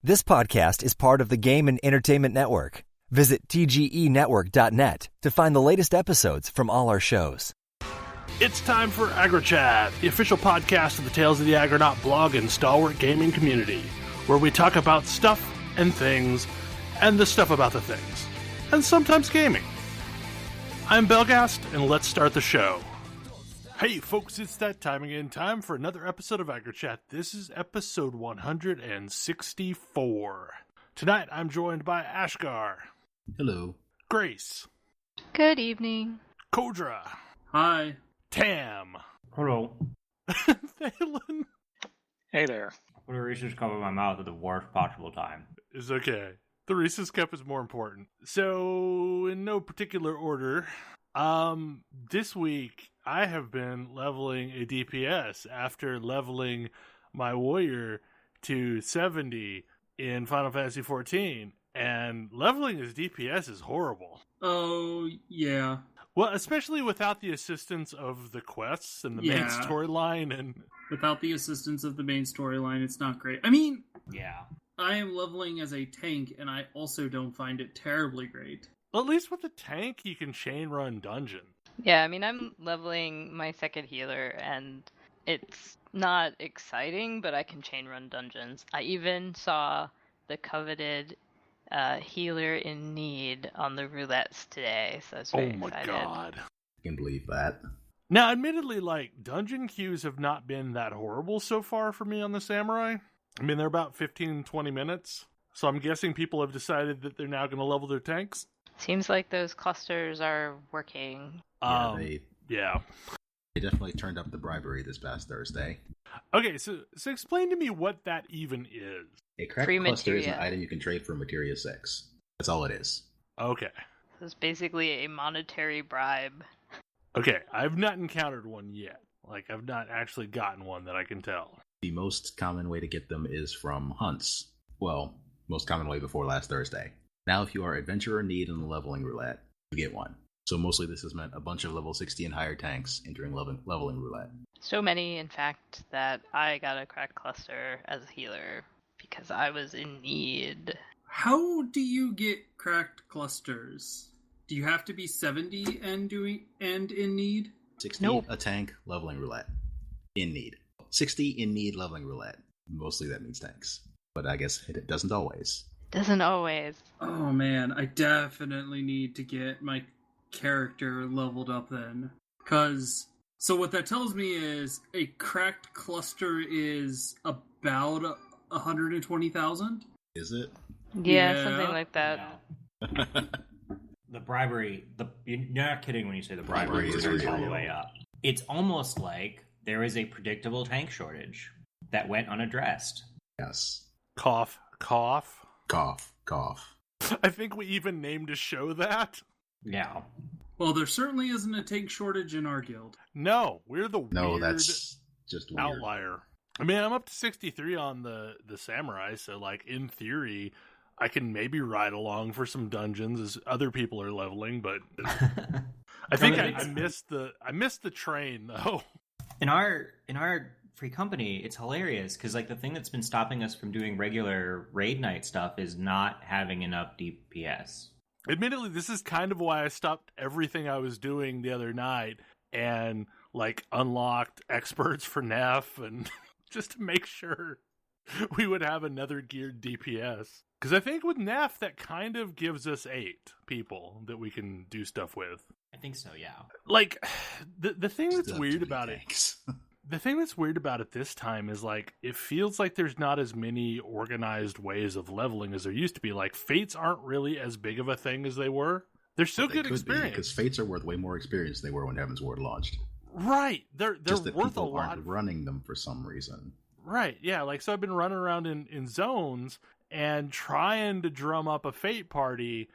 This podcast is part of the Game and Entertainment Network. Visit tgenetwork.net to find the latest episodes from all our shows. It's time for AggroChat, the official podcast of the Tales of the Aggronaut blog and stalwart gaming community, where we talk about stuff and things, and the stuff about the things, and sometimes gaming. I'm Belgast, and let's start the show. Hey folks, it's that time again. Time for another episode of AggroChat. This is episode 164. Tonight I'm joined by Ashgar. Hello. Grace. Good evening. Kodra. Hi. Tam. Hello. Thalen. Hey there. Put a Reese's cup in my mouth at the worst possible time. It's okay. The Reese's cup is more important. So, in no particular order, this week I have been leveling a DPS after leveling my warrior to 70 in Final Fantasy XIV, and leveling his DPS is horrible. Oh, yeah. Well, especially without the assistance of the quests and the main storyline. And without the assistance of the main storyline, it's not great. I mean, yeah. I am leveling as a tank, and I also don't find it terribly great. Well, at least with the tank, you can chain run dungeon. Yeah, I mean, I'm leveling my second healer, and it's not exciting, but I can chain run dungeons. I even saw the coveted healer in need on the roulettes today, so I was very excited. Oh my god. I can believe that. Now, admittedly, dungeon queues have not been that horrible so far for me on the Samurai. I mean, they're about 15-20 minutes, so I'm guessing people have decided that they're now going to level their tanks. Seems like those clusters are working. They definitely turned up the bribery this past Thursday. Okay, so explain to me what that even is. A cracked Free cluster is an materia. item you can trade for Materia 6. That's all it is. Okay. So it's basically a monetary bribe. Okay, I've not encountered one yet. I've not actually gotten one that I can tell. The most common way to get them is from hunts. Well, most common way before last Thursday. Now, if you are adventurer in need in the leveling roulette, you get one. So mostly this has meant a bunch of level 60 and higher tanks entering leveling roulette. So many, in fact, that I got a cracked cluster as a healer because I was in need. How do you get cracked clusters? Do you have to be 70 and in need? 60 Nope. a tank, leveling roulette. In need. 60 in need, leveling roulette. Mostly that means tanks. But I guess it doesn't always. Doesn't always. Oh man, I definitely need to get my character leveled up then. So what that tells me is a cracked cluster is about 120,000? Is it? Yeah, something like that. No. The bribery, you're not kidding when you say the bribery is real. all the way up. It's almost like there is a predictable tank shortage that went unaddressed. Yes. Cough, cough. Cough, cough. I think we even named a show that. Yeah. Well, there certainly isn't a tank shortage in our guild. No, we're the No, weird that's just weird. outlier. I mean, I'm up to 63 on the Samurai, so in theory, I can maybe ride along for some dungeons as other people are leveling, but I think I missed the train though. In our free company, it's hilarious because the thing that's been stopping us from doing regular raid night stuff is not having enough DPS. Admittedly, this is kind of why I stopped everything I was doing the other night and unlocked experts for Neff and just to make sure we would have another geared DPS. Because I think with Neff, that kind of gives us 8 people that we can do stuff with. I think so, yeah. The thing that's Still weird too many about it, tanks. the thing that's weird about it this time is it feels like there's not as many organized ways of leveling as there used to be. Fates aren't really as big of a thing as they were. They're still good experience. Because Fates are worth way more experience than they were when Heaven's Ward launched. Right. They're Just that worth a people lot. aren't running them for some reason. Right, yeah, so I've been running around in zones and trying to drum up a Fate party,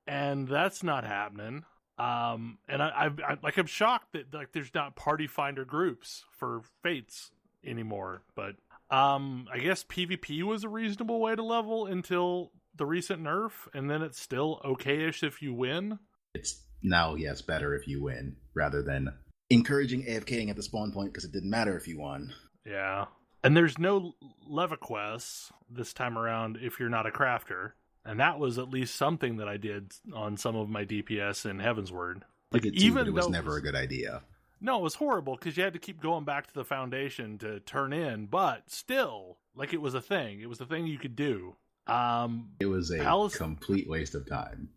and that's not happening. And I'm shocked that there's not party finder groups for Fates anymore. But I guess PvP was a reasonable way to level until the recent nerf, and then it's still okay-ish if you win. It's now, yes, better if you win, rather than encouraging AFKing at the spawn point because it didn't matter if you won. Yeah. And there's no levaquests this time around if you're not a crafter. And that was at least something that I did on some of my DPS in Heavensward. Like even it was never a good idea. No, it was horrible because you had to keep going back to the foundation to turn in, but still, like it was a thing. It was a thing you could do. It was a complete waste of time.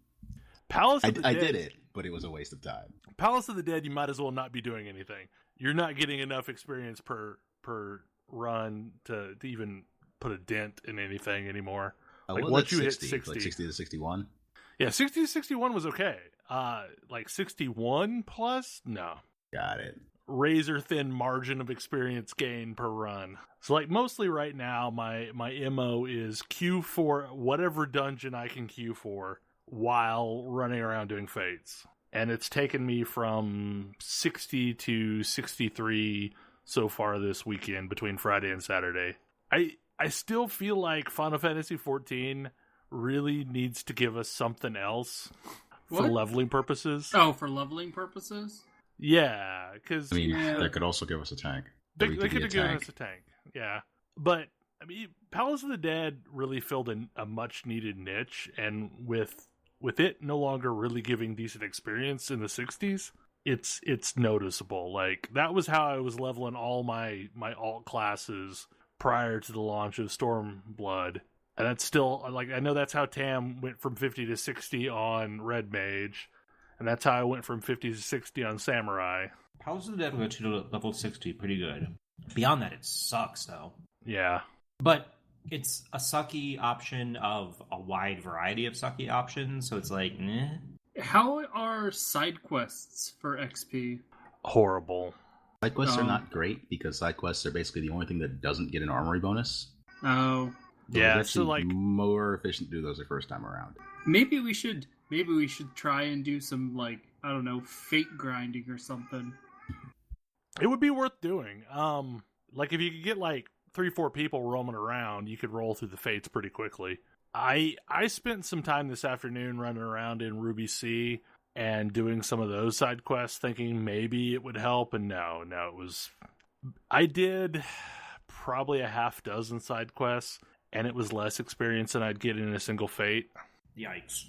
I did it, but it was a waste of time. Palace of the Dead, you might as well not be doing anything. You're not getting enough experience per run to even put a dent in anything anymore. Like once you hit 60, like 60 to 61. Yeah, 60 to 61 was okay. Like 61 plus, no. Got it. Razor thin margin of experience gain per run. So like mostly right now, my MO is queue for whatever dungeon I can queue for while running around doing fates. And it's taken me from 60 to 63 so far this weekend between Friday and Saturday. I still feel like Final Fantasy XIV really needs to give us something else for leveling purposes. Oh, for leveling purposes? Yeah, because... I mean, they could also give us a tank. They could have given us a tank, yeah. But, I mean, Palace of the Dead really filled a much-needed niche, and with it no longer really giving decent experience in the 60s, it's noticeable. Like, that was how I was leveling all my alt classes prior to the launch of Stormblood. And that's still, like, I know that's how Tam went from 50 to 60 on Red Mage. And that's how I went from 50 to 60 on Samurai. Palace of the Dead will get you to level 60 pretty good. Beyond that, it sucks, though. Yeah. But it's a sucky option of a wide variety of sucky options, so it's like, eh. How are side quests for XP? Horrible. Side quests are not great because side quests are basically the only thing that doesn't get an armory bonus. Oh. So yeah, it's actually more efficient to do those the first time around. Maybe we should try and do some, like, I don't know, fate grinding or something. It would be worth doing. Like, if you could get, like, 3-4 people roaming around, you could roll through the fates pretty quickly. I spent some time this afternoon running around in Ruby C and doing some of those side quests, thinking maybe it would help, and no, it was... I did probably a half dozen side quests, and it was less experience than I'd get in a single fate. Yikes.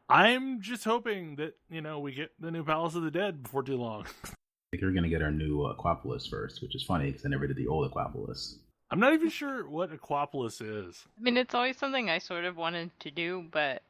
I'm just hoping that, we get the new Palace of the Dead before too long. I think we're going to get our new Aquapolis first, which is funny because I never did the old Aquapolis. I'm not even sure what Aquapolis is. I mean, it's always something I sort of wanted to do, but...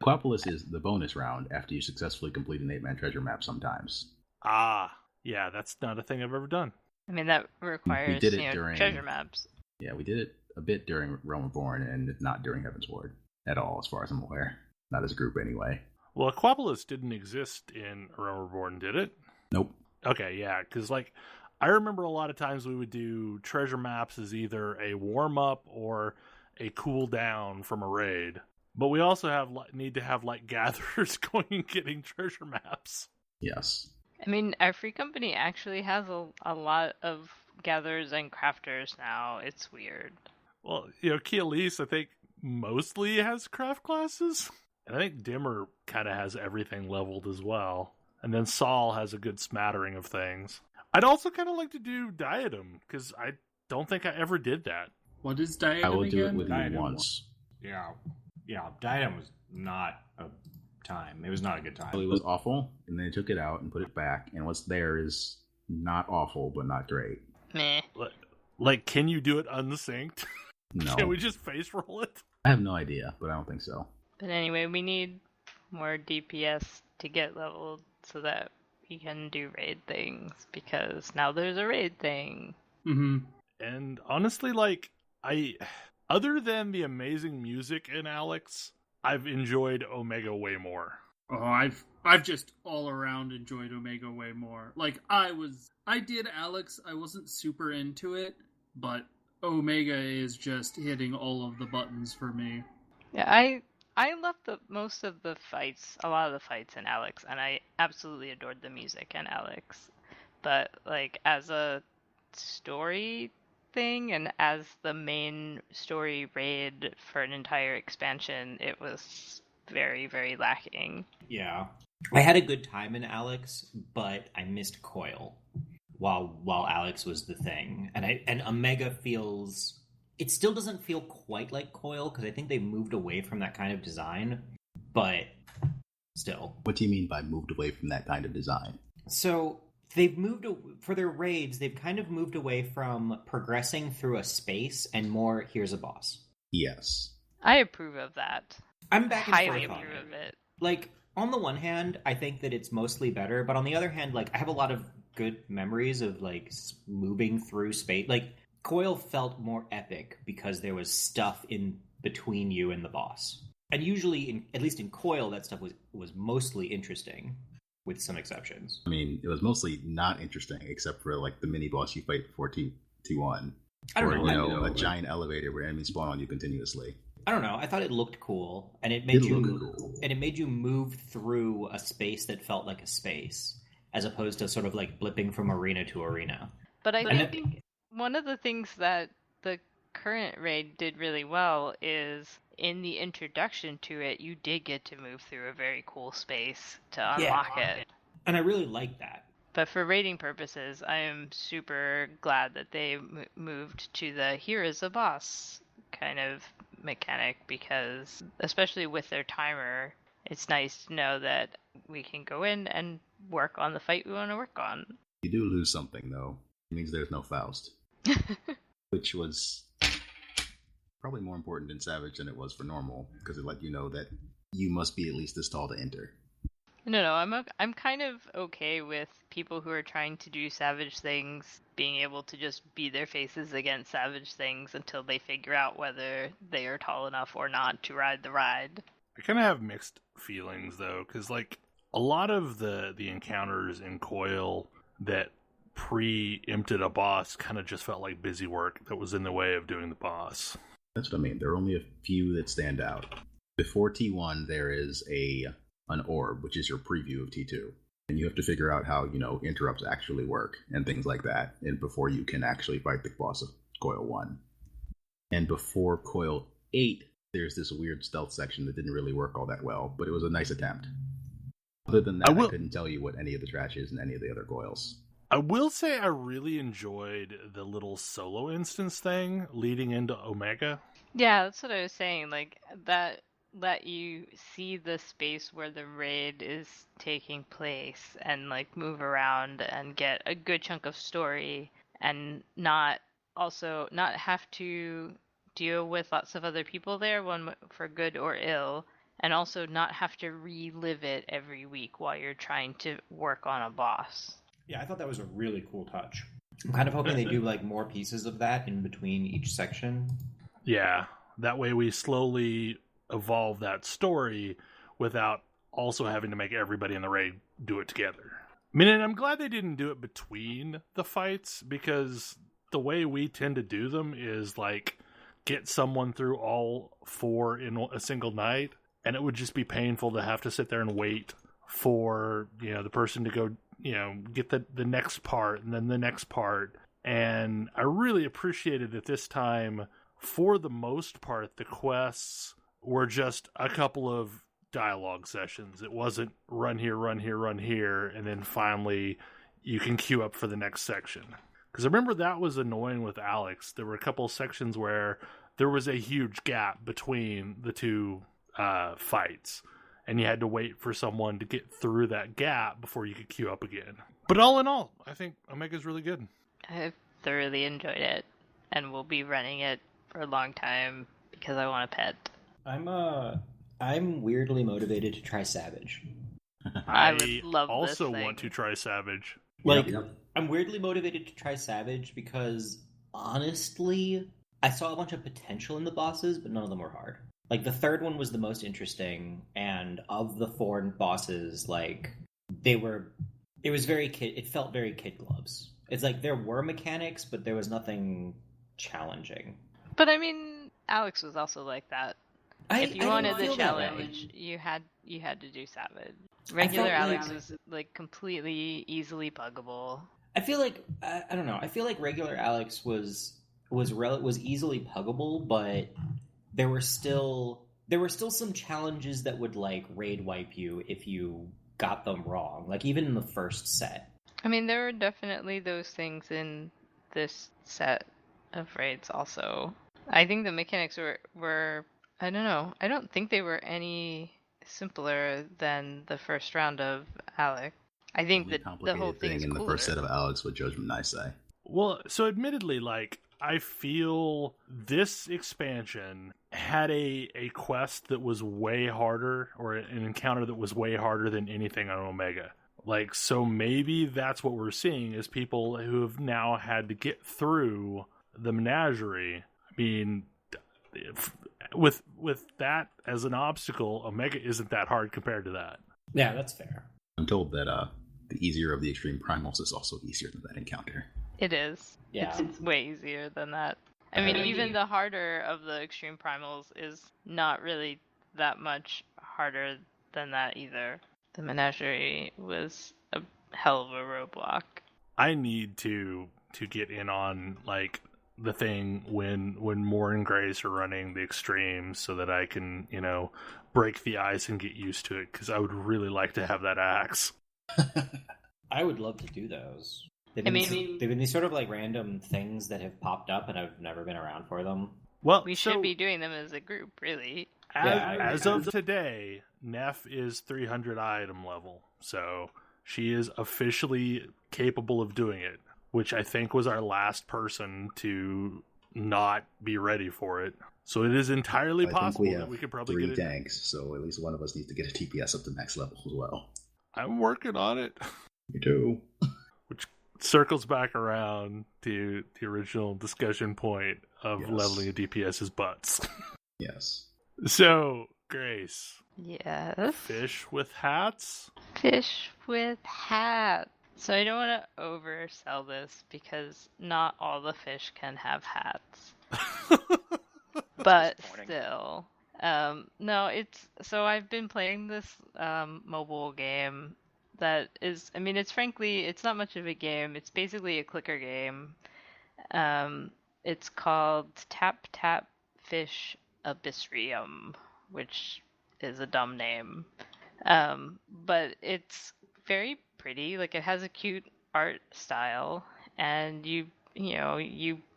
Aquapolis is the bonus round after you successfully complete an 8-man treasure map sometimes. Ah, yeah, that's not a thing I've ever done. I mean, that requires, treasure maps. Yeah, we did it a bit during Realm Reborn and not during Heavensward at all, as far as I'm aware. Not as a group, anyway. Well, Aquapolis didn't exist in Realm Reborn, did it? Nope. Okay, yeah, because, I remember a lot of times we would do treasure maps as either a warm-up or a cool-down from a raid. But we also need to have, gatherers going and getting treasure maps. Yes. I mean, our free company actually has a lot of gatherers and crafters now. It's weird. Well, Keelise, I think, mostly has craft classes. And I think Dimmer kind of has everything leveled as well. And then Saul has a good smattering of things. I'd also kind of like to do Diadem, because I don't think I ever did that. What is Diadem again? I will do it with you once. Yeah, Diadem was not a time. It was not a good time. It was awful, and they took it out and put it back, and what's there is not awful, but not great. Meh. Can you do it unsynced? No. Can we just face roll it? I have no idea, but I don't think so. But anyway, we need more DPS to get leveled so that we can do raid things, because now there's a raid thing. Mm-hmm. And honestly, other than the amazing music in Alex, I've enjoyed Omega way more. Oh, I've just all around enjoyed Omega way more. I did Alex, I wasn't super into it, but Omega is just hitting all of the buttons for me. Yeah, I loved most of the fights, a lot of the fights in Alex, and I absolutely adored the music in Alex. But, as a story thing, and as the main story raid for an entire expansion, it was very, very lacking. Yeah. I had a good time in Alex, but I missed Coil. while Alex was the thing, and Omega feels, it still doesn't feel quite like Coil because I think they moved away from that kind of design, but still. What do you mean by moved away from that kind of design? So they've moved, for their raids, they've kind of moved away from progressing through a space and more, here's a boss. Yes. I approve of that. I'm back and Highly forth on approve of it. Like, on the one hand, I think that it's mostly better, but on the other hand, like, I have a lot of good memories of, like, moving through space. Like, Coil felt more epic because there was stuff in between you and the boss. And usually, at least in Coil, that stuff was mostly interesting, with some exceptions. I mean, it was mostly not interesting, except for, like, the mini-boss you fight before T1. I don't know. Or, a giant elevator where enemies spawn on you continuously. I don't know. I thought it looked cool, and it made you move through a space that felt like a space, as opposed to sort of like blipping from arena to arena. But I think one of the things that the current raid did really well is in the introduction to it, you did get to move through a very cool space to unlock it. And I really like that. But for raiding purposes, I am super glad that they moved to the here is a boss kind of mechanic, because especially with their timer, it's nice to know that we can go in and work on the fight we want to work on. You do lose something, though. It means there's no Faust. Which was probably more important in Savage than it was for normal, because it let you know that you must be at least as tall to enter. No, I'm kind of okay with people who are trying to do Savage things being able to just be their faces against Savage things until they figure out whether they are tall enough or not to ride the ride. I kind of have mixed feelings, though, because, like, a lot of the encounters in Coil that preempted a boss kind of just felt like busy work that was in the way of doing the boss. That's what I mean. There are only a few that stand out. Before T1, there is an orb, which is your preview of T2. And you have to figure out how, interrupts actually work and things like that, and before you can actually fight the boss of Coil 1. And before Coil 8, there's this weird stealth section that didn't really work all that well, but it was a nice attempt. Other than that, I couldn't tell you what any of the trash is in any of the other Coils. I will say I really enjoyed the little solo instance thing leading into Omega. Yeah, that's what I was saying. Like, that let you see the space where the raid is taking place and, like, move around and get a good chunk of story and not have to deal with lots of other people there, one for good or ill, and also not have to relive it every week while you're trying to work on a boss. Yeah, I thought that was a really cool touch. I'm kind of hoping they do, like, more pieces of that in between each section. Yeah, that way we slowly evolve that story without also having to make everybody in the raid do it together. I mean, and I'm glad they didn't do it between the fights, because the way we tend to do them is, like, get someone through all 4 in a single night, and it would just be painful to have to sit there and wait for, the person to go, get the next part and then the next part. And I really appreciated that this time, for the most part, the quests were just a couple of dialogue sessions. It wasn't run here, and then finally you can queue up for the next section. Because I remember that was annoying with Alex. There were a couple of sections where there was a huge gap between the two fights, and you had to wait for someone to get through that gap before you could queue up again. But all in all, I think Omega's really good. I've thoroughly enjoyed it, and will be running it for a long time because I want a pet. I'm weirdly motivated to try Savage. I would love this also thing. want to try Savage. I'm weirdly motivated to try Savage because, honestly, I saw a bunch of potential in the bosses, but none of them were hard. Like, the third one was the most interesting, and of the 4 bosses, like, it felt very kid gloves. It's like, there were mechanics, but there was nothing challenging. But I mean, Alex was also like that. If you wanted the challenge, you had to do Savage. Regular Alex was, like, completely easily puggable. I feel like, I don't know, I feel like regular Alex was easily puggable, but there were still some challenges that would, like, raid wipe you if you got them wrong. Like, even in the first set. I mean, there were definitely those things in this set of raids also. I think the mechanics were I don't know. I don't think they were any simpler than the first round of Alec. I The think only that the whole complicated thing thing is in the cooler. first set of Alex was Judgment, I say. Well, so admittedly, like, I feel this expansion had a quest that was way harder, or an encounter that was way harder than anything on Omega. Like, so maybe that's what we're seeing is people who have now had to get through the menagerie. I mean, with that as an obstacle, Omega isn't that hard compared to that. Yeah, that's fair. I'm told that the easier of the extreme primals is also easier than that encounter. It is. Yeah. It's way easier than that. I mean, even the harder of the extreme primals is not really that much harder than that either. The menagerie was a hell of a roadblock. I need to get in on, like, the thing when Moore and Grace are running the extremes so that I can, break the ice and get used to it, because I would really like to have that axe. I would love to do those. They've I been, mean- they've been these sort of like random things that have popped up, and I've never been around for them. Well, We should be doing them as a group, really. As of today, Neff is 300 item level, so she is officially capable of doing it, which I think was our last person to not be ready for it. So it is entirely possible that we could probably 3 get it. tanks, so at least one of us needs to get a TPS up to max level as well. I'm working on it. Me too. Which circles back around to the original discussion point of Yes. leveling a DPS's butts. Yes. So, Grace, Yes. fish with hats? Fish with hats. So I don't want to oversell this because not all the fish can have hats. But still. No, I've been playing this mobile game that is, I mean, it's not much of a game. It's basically a clicker game. It's called Tap Tap Fish Abyssrium, which is a dumb name. But it's very pretty. Like, it has a cute art style, and you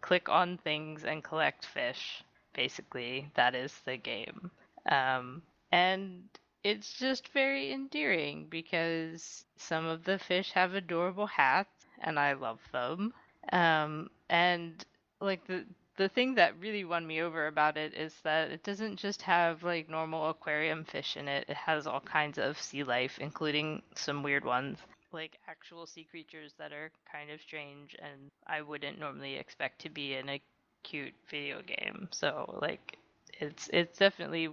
click on things and collect fish. Basically, that is the game. And it's just very endearing because some of the fish have adorable hats, and I love them. And like the thing that really won me over about it is that it doesn't just have like normal aquarium fish in it. It has all kinds of sea life, including some weird ones, like actual sea creatures that are kind of strange and I wouldn't normally expect to be in a cute video game. So like it's definitely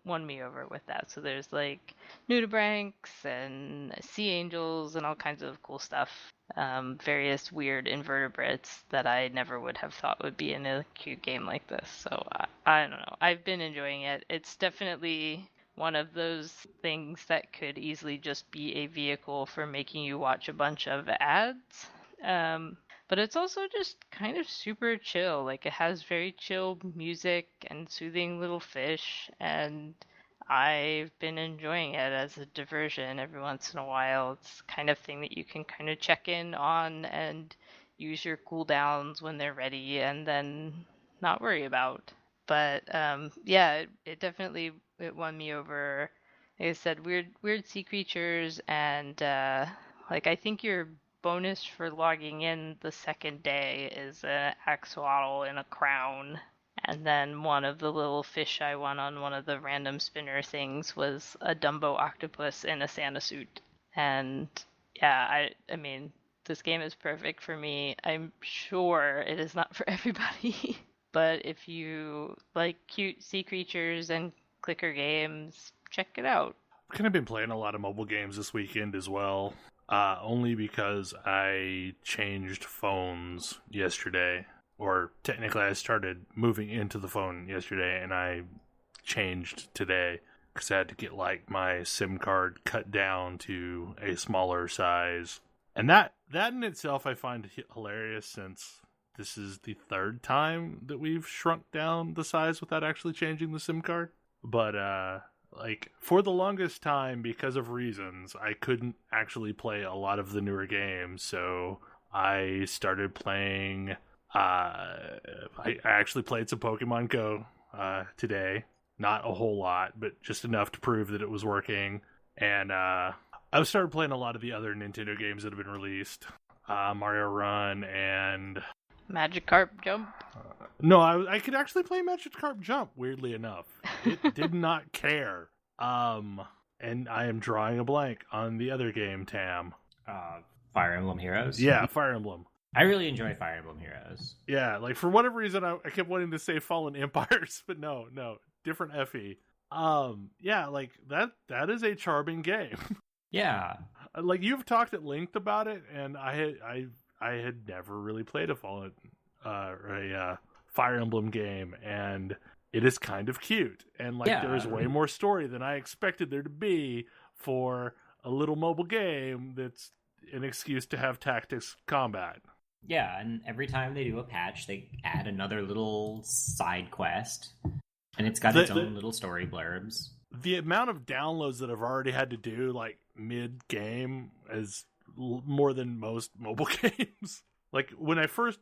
won me over with that. So there's like nudibranchs and sea angels and all kinds of cool stuff. Various weird invertebrates that I never would have thought would be in a cute game like this. So I don't know. I've been enjoying it. It's definitely one of those things that could easily just be a vehicle for making you watch a bunch of ads. But it's also just kind of super chill. Like, it has very chill music and soothing little fish, and I've been enjoying it as a diversion every once in a while. It's the kind of thing that you can kind of check in on and use your cooldowns when they're ready and then not worry about. But yeah, it definitely it won me over. Like I said, weird sea creatures, and like, I think your bonus for logging in the second day is an axolotl in a crown. And then one of the little fish I won on one of the random spinner things was a Dumbo octopus in a Santa suit. And yeah, I mean, this game is perfect for me. I'm sure it is not for everybody. But if you like cute sea creatures and clicker games, check it out. I've kind of been playing a lot of mobile games this weekend as well. Only because I changed phones yesterday. Or technically I started moving into the phone yesterday and I changed today because I had to get like my SIM card cut down to a smaller size. And that in itself I find hilarious, since this is the third time that we've shrunk down the size without actually changing the SIM card. But Like, for the longest time, because of reasons, I couldn't actually play a lot of the newer games, so I started playing... I actually played some Pokemon Go today. Not a whole lot, but just enough to prove that it was working. And I started playing a lot of the other Nintendo games that have been released. Mario Run and... Magikarp Jump? No, I could actually play Magikarp Jump, weirdly enough. It did not care. And I am drawing a blank on the other game, Tam. Fire Emblem Heroes? Yeah, Fire Emblem. I really enjoy Fire Emblem Heroes. Yeah, like, for whatever reason, I kept wanting to say Fallen Empires, but no, different FE. Yeah, like, that is a charming game. Yeah. Like, you've talked at length about it, and I had never really played a Fire Emblem game, and it is kind of cute. And, like, there's way more story than I expected there to be for a little mobile game that's an excuse to have tactics combat. Yeah, and every time they do a patch, they add another little side quest, and it's got its own little story blurbs. The amount of downloads that I've already had to do, like, mid-game is more than most mobile games. Like, when I first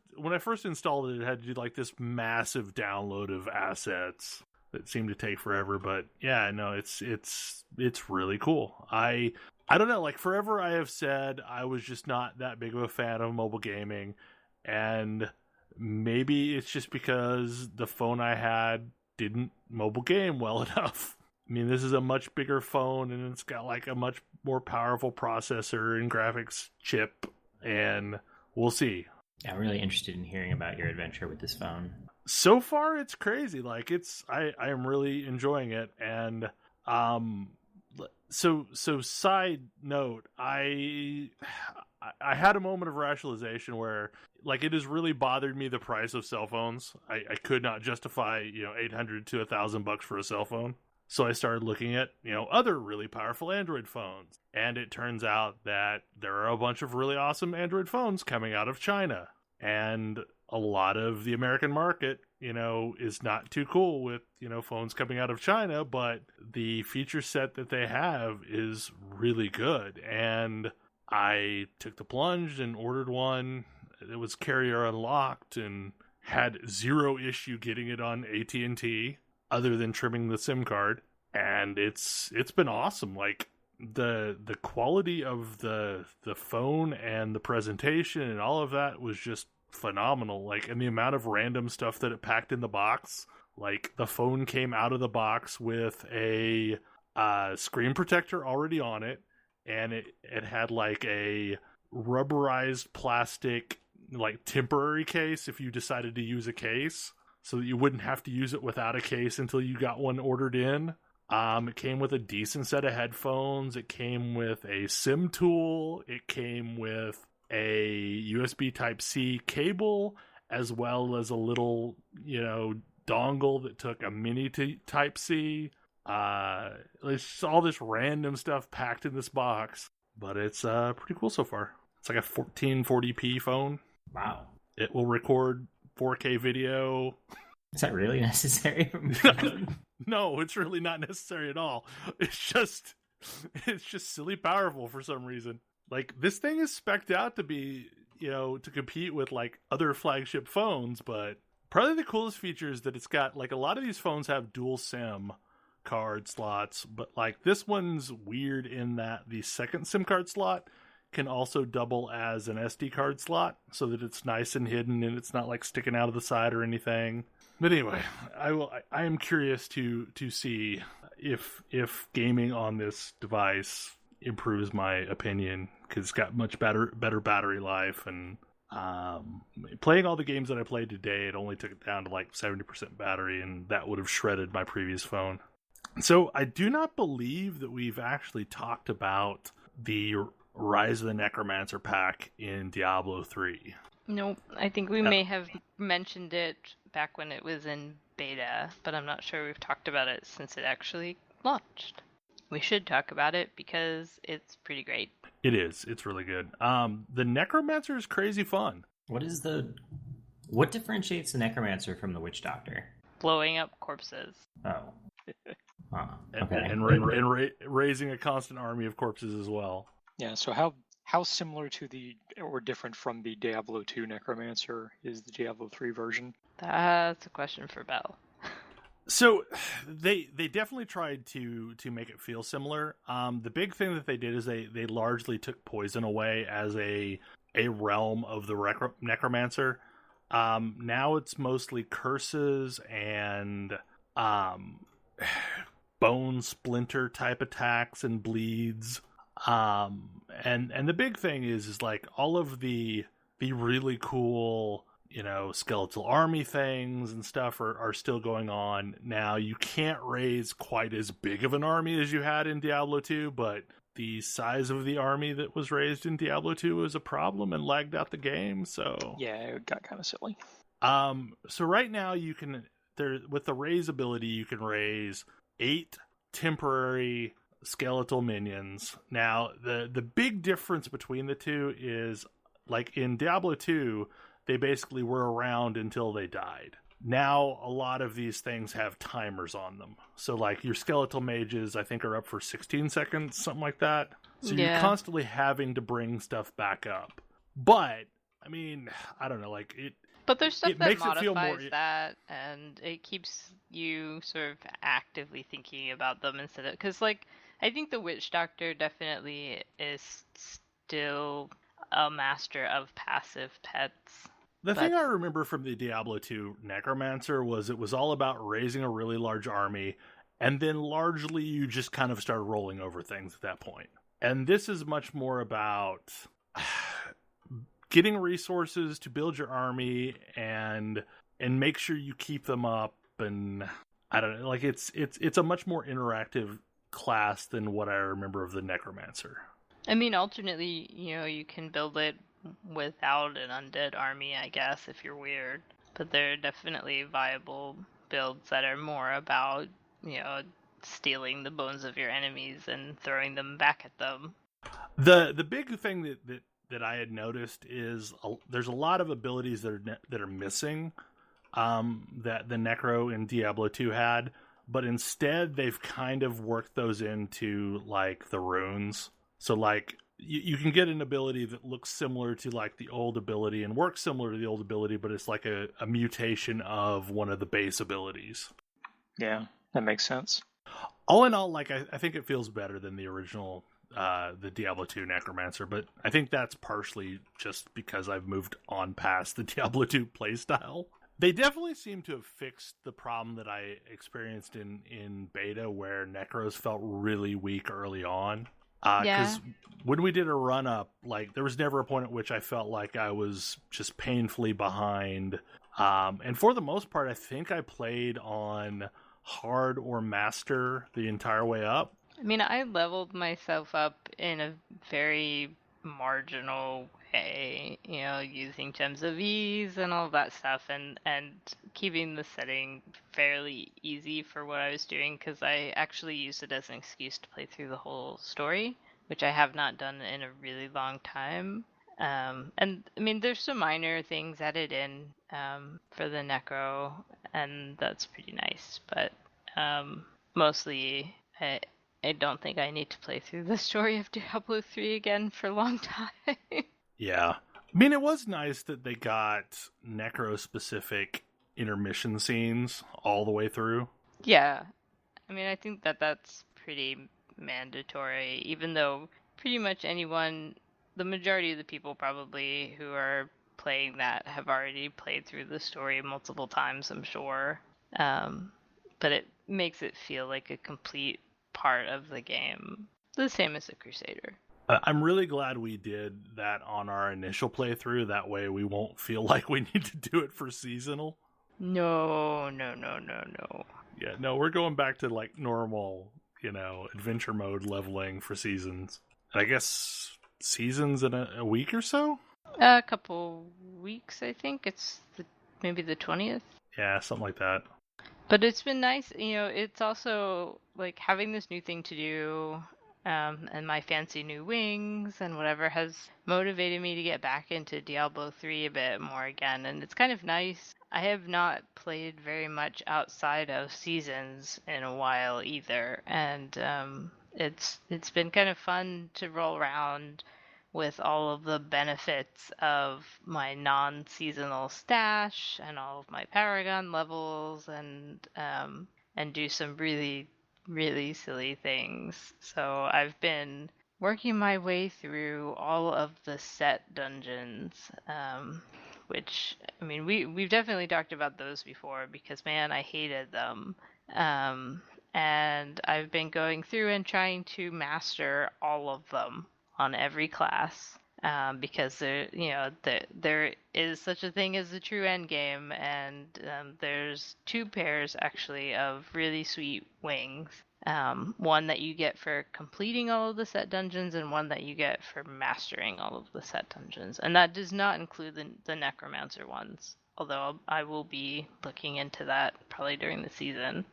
installed it, it had to do, like, this massive download of assets that seemed to take forever. But yeah, no, it's really cool. I don't know, like, forever I have said I was just not that big of a fan of mobile gaming, and maybe it's just because the phone I had didn't mobile game well enough. I mean, this is a much bigger phone, and it's got, like, a much more powerful processor and graphics chip, and we'll see. I'm really interested in hearing about your adventure with this phone. So far, it's crazy. Like, I am really enjoying it, and So side note, I had a moment of rationalization where, like, it has really bothered me, the price of cell phones. I could not justify, $800 to $1,000 for a cell phone. So I started looking at, other really powerful Android phones. And it turns out that there are a bunch of really awesome Android phones coming out of China. And a lot of the American market, is not too cool with, phones coming out of China, but the feature set that they have is really good. And I took the plunge and ordered one. It was carrier unlocked and had zero issue getting it on AT&T other than trimming the SIM card. And it's been awesome. Like, the quality of the phone and the presentation and all of that was just phenomenal. Like, and the amount of random stuff that it packed in the box. Like, the phone came out of the box with a screen protector already on it, and it had, like, a rubberized plastic, like, temporary case if you decided to use a case, so that you wouldn't have to use it without a case until you got one ordered in. It came with a decent set of headphones. It came with a SIM tool. It came with a USB Type-C cable, as well as a little, dongle that took a mini Type-C. It's just all this random stuff packed in this box, but it's pretty cool so far. It's like a 1440p phone. Wow. It will record 4K video. Is that really necessary? No, it's really not necessary at all. It's just silly powerful for some reason. Like, this thing is spec'd out to be, to compete with, like, other flagship phones, but probably the coolest feature is that it's got, like, a lot of these phones have dual SIM card slots, but, like, this one's weird in that the second SIM card slot can also double as an SD card slot, so that it's nice and hidden and it's not, like, sticking out of the side or anything. But anyway, I am curious to see if gaming on this device improves my opinion, because it's got much better battery life, and playing all the games that I played today, it only took it down to like 70% battery, and that would have shredded my previous phone. So I do not believe that we've actually talked about the Rise of the Necromancer pack in Diablo 3. Nope, I think we may have mentioned it back when it was in beta, but I'm not sure we've talked about it since it actually launched. We should talk about it because it's pretty great. It is. It's really good. The Necromancer is crazy fun. What differentiates the Necromancer from the Witch Doctor? Blowing up corpses. Oh. Huh. raising a constant army of corpses as well. Yeah, so how similar to or different from the Diablo 2 Necromancer is the Diablo 3 version? That's a question for Bell. So they definitely tried to make it feel similar. The big thing that they did is they largely took poison away as a realm of the Necromancer. Now it's mostly curses and bone splinter type attacks and bleeds. And the big thing is like all of the really cool, skeletal army things and stuff are still going on. Now you can't raise quite as big of an army as you had in Diablo 2, but the size of the army that was raised in Diablo 2 was a problem and lagged out the game, so... Yeah, it got kind of silly. So right now you can... with the raise ability, you can raise 8 temporary skeletal minions. Now, the big difference between the two is, like in Diablo 2, they basically were around until they died. Now, a lot of these things have timers on them. So, like, your skeletal mages, I think, are up for 16 seconds, something like that. So you're constantly having to bring stuff back up. But, I mean, I don't know, like, But there's stuff that makes it feel modifies more... that, and it keeps you sort of actively thinking about them instead of... Because, like, I think the Witch Doctor definitely is still a master of passive pets. The thing I remember from the Diablo 2 Necromancer was it was all about raising a really large army, and then largely you just kind of started rolling over things at that point. And this is much more about getting resources to build your army and make sure you keep them up, and I don't know, like it's a much more interactive class than what I remember of the Necromancer. I mean, alternately, you can build it without an undead army, I guess, if you're weird. But there are definitely viable builds that are more about, stealing the bones of your enemies and throwing them back at them. The big thing that I had noticed is there's a lot of abilities that are missing that the Necro in Diablo 2 had, but instead they've kind of worked those into like the runes. So like you can get an ability that looks similar to like the old ability and works similar to the old ability, but it's like a mutation of one of the base abilities. Yeah, that makes sense. All in all, like I think it feels better than the original, the Diablo 2 Necromancer, but I think that's partially just because I've moved on past the Diablo 2 playstyle. They definitely seem to have fixed the problem that I experienced in beta where Necros felt really weak early on. Because when we did a run-up, like, there was never a point at which I felt like I was just painfully behind. And for the most part, I think I played on hard or master the entire way up. I mean, I leveled myself up in a very marginal way, using Gems of Ease and all that stuff, and keeping the setting fairly easy for what I was doing, because I actually used it as an excuse to play through the whole story, which I have not done in a really long time. And I mean, there's some minor things added in for the Necro, and that's pretty nice, but mostly I don't think I need to play through the story of Diablo 3 again for a long time. Yeah. I mean, it was nice that they got Necro-specific intermission scenes all the way through. Yeah. I mean, I think that's pretty mandatory, even though pretty much the majority of the people probably who are playing that have already played through the story multiple times, I'm sure. But it makes it feel like a complete part of the game, the same as a Crusader. I'm really glad we did that on our initial playthrough. That way we won't feel like we need to do it for seasonal. No. Yeah, no, we're going back to like normal, adventure mode leveling for seasons. And I guess seasons in a week or so? A couple weeks, I think. It's maybe the 20th. Yeah, something like that. But it's been nice, it's also like having this new thing to do, and my fancy new wings and whatever has motivated me to get back into Diablo 3 a bit more again. And it's kind of nice. I have not played very much outside of seasons in a while either, and it's been kind of fun to roll around with all of the benefits of my non-seasonal stash and all of my Paragon levels, and do some really really silly things. So I've been working my way through all of the set dungeons, which, I mean, we've definitely talked about those before because, man, I hated them. Um, and I've been going through and trying to master all of them on every class. Because there is such a thing as the true end game, and there's two pairs actually of really sweet wings. One that you get for completing all of the set dungeons, and one that you get for mastering all of the set dungeons. And that does not include the Necromancer ones, although I will be looking into that probably during the season.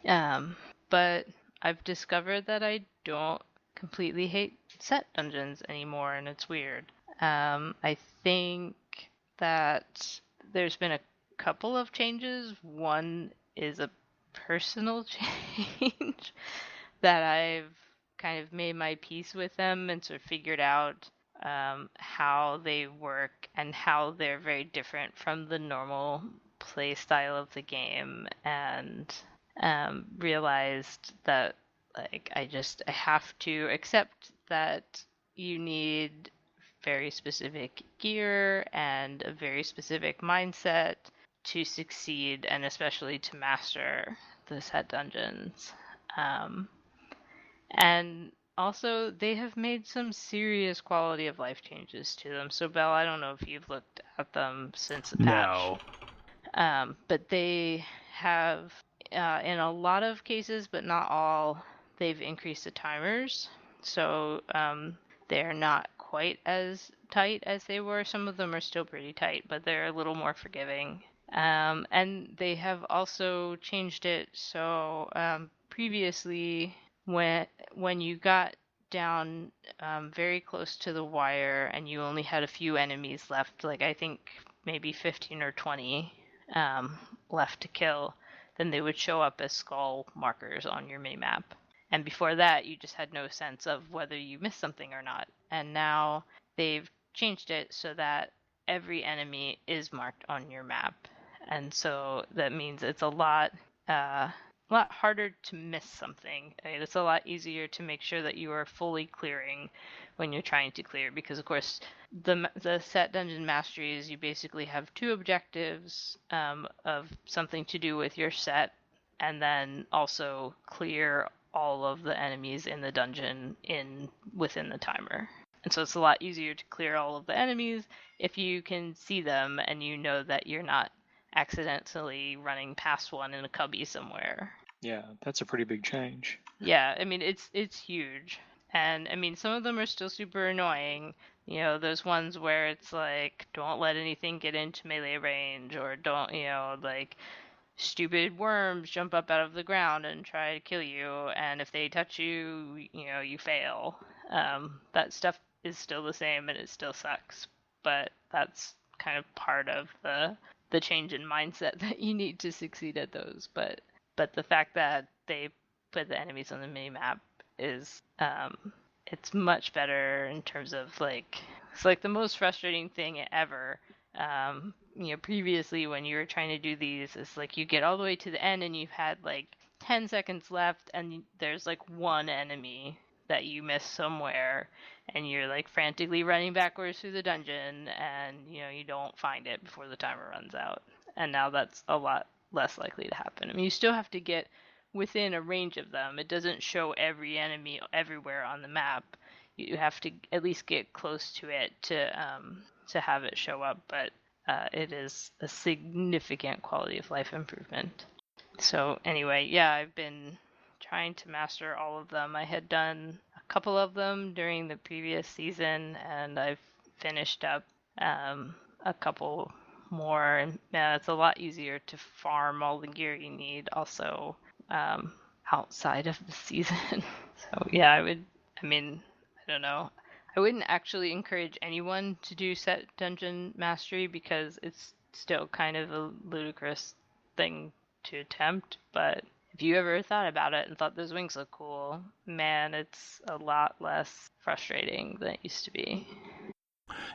But I've discovered that I don't completely hate set dungeons anymore, and it's weird. I think that there's been a couple of changes. One is a personal change that I've kind of made my peace with them and sort of figured out how they work and how they're very different from the normal play style of the game, and realized that like I have to accept that you need very specific gear and a very specific mindset to succeed, and especially to master the set dungeons. And also, they have made some serious quality of life changes to them. So, Belle, I don't know if you've looked at them since the patch. No. But they have, in a lot of cases, but not all, they've increased the timers. So they're not quite as tight as they were. Some of them are still pretty tight, but they're a little more forgiving. And they have also changed it so previously, when you got down very close to the wire and you only had a few enemies left, like I think maybe 15 or 20 left to kill, then they would show up as skull markers on your minimap. And before that, you just had no sense of whether you missed something or not. And now they've changed it so that every enemy is marked on your map. And so that means it's a lot harder to miss something. It's a lot easier to make sure that you are fully clearing when you're trying to clear, because of course the set dungeon masteries, you basically have two objectives of something to do with your set, and then also clear all of the enemies in the dungeon within the timer. And so it's a lot easier to clear all of the enemies if you can see them and you know that you're not accidentally running past one in a cubby somewhere. Yeah, that's a pretty big change. Yeah, I mean, it's huge. And I mean, some of them are still super annoying. You know, those ones where it's like, don't let anything get into melee range, or don't, like, stupid worms jump up out of the ground and try to kill you, and if they touch you, you fail. That stuff is still the same and it still sucks, but that's kind of part of the change in mindset that you need to succeed at those. But the fact that they put the enemies on the minimap is it's much better in terms of like, it's like the most frustrating thing ever. Previously when you were trying to do these, it's like you get all the way to the end and you've had like 10 seconds left and there's like one enemy that you missed somewhere, and you're like frantically running backwards through the dungeon, and you don't find it before the timer runs out. And now that's a lot less likely to happen. I mean, you still have to get within a range of them. It doesn't show every enemy everywhere on the map. You have to at least get close to it to have it show up, but it is a significant quality of life improvement. So anyway, yeah, I've been trying to master all of them. I had done a couple of them during the previous season, and I've finished up a couple more, and it's a lot easier to farm all the gear you need also outside of the season. So yeah, I don't know. I wouldn't actually encourage anyone to do set dungeon mastery because it's still kind of a ludicrous thing to attempt, but if you ever thought about it and thought those wings look cool, man, it's a lot less frustrating than it used to be.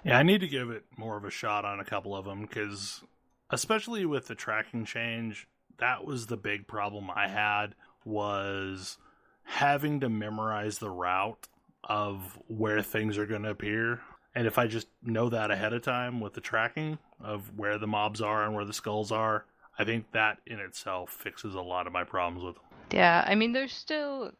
Yeah, I need to give it more of a shot on a couple of them, because especially with the tracking change, that was the big problem I had, was having to memorize the route of where things are going to appear. And if I just know that ahead of time with the tracking of where the mobs are and where the skulls are, I think that in itself fixes a lot of my problems with them. Yeah, I mean, there's still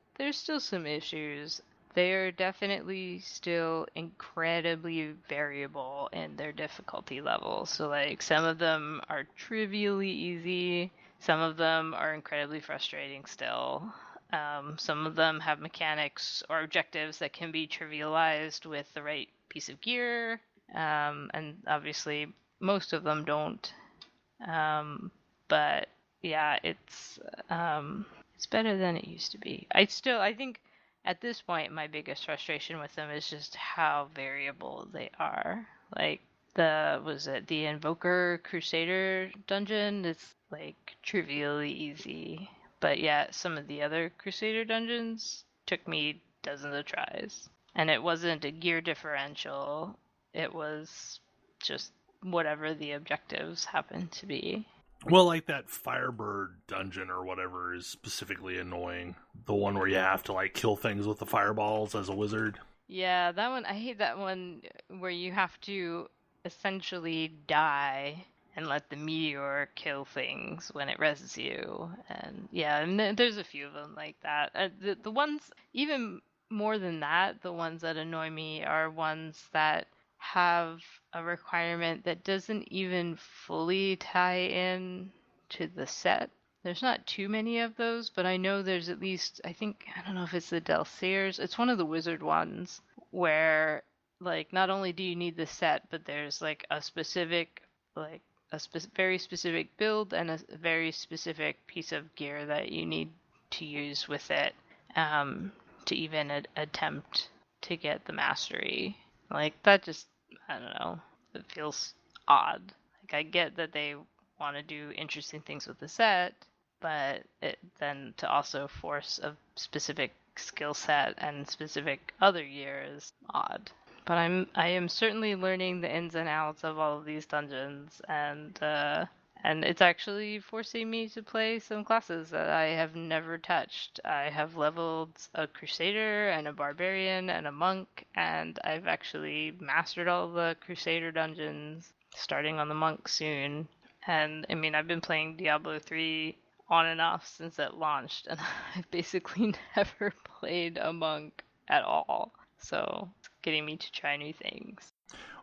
some issues. They are definitely still incredibly variable in their difficulty level. So, like, some of them are trivially easy. Some of them are incredibly frustrating still. Some of them have mechanics or objectives that can be trivialized with the right piece of gear. And obviously, most of them don't. But yeah, it's better than it used to be. I think at this point my biggest frustration with them is just how variable they are. Like the Invoker Crusader dungeon is like trivially easy, but yeah, some of the other Crusader dungeons took me dozens of tries, and it wasn't a gear differential. It was just whatever the objectives happened to be. Well, like that Firebird dungeon or whatever is specifically annoying. The one where you have to like kill things with the fireballs as a wizard. Yeah, that one, I hate that one where you have to essentially die and let the meteor kill things when it reses you. And yeah, and there's a few of them like that. The ones, even more than that, the ones that annoy me are ones that have a requirement that doesn't even fully tie in to the set. There's not too many of those, but I know there's at least, I don't know if it's the Delseers, it's one of the wizard ones where, like, not only do you need the set, but there's like a specific, like, very specific build and a very specific piece of gear that you need to use with it to even attempt to get the mastery. Like, that just, I don't know, it feels odd. Like, I get that they want to do interesting things with the set, but then to also force a specific skill set and specific other gear is odd. But I am certainly learning the ins and outs of all of these dungeons, and it's actually forcing me to play some classes that I have never touched. I have leveled a Crusader and a Barbarian and a Monk, and I've actually mastered all the Crusader dungeons, starting on the Monk soon. And I mean, I've been playing Diablo 3 on and off since it launched, and I've basically never played a Monk at all. So it's getting me to try new things.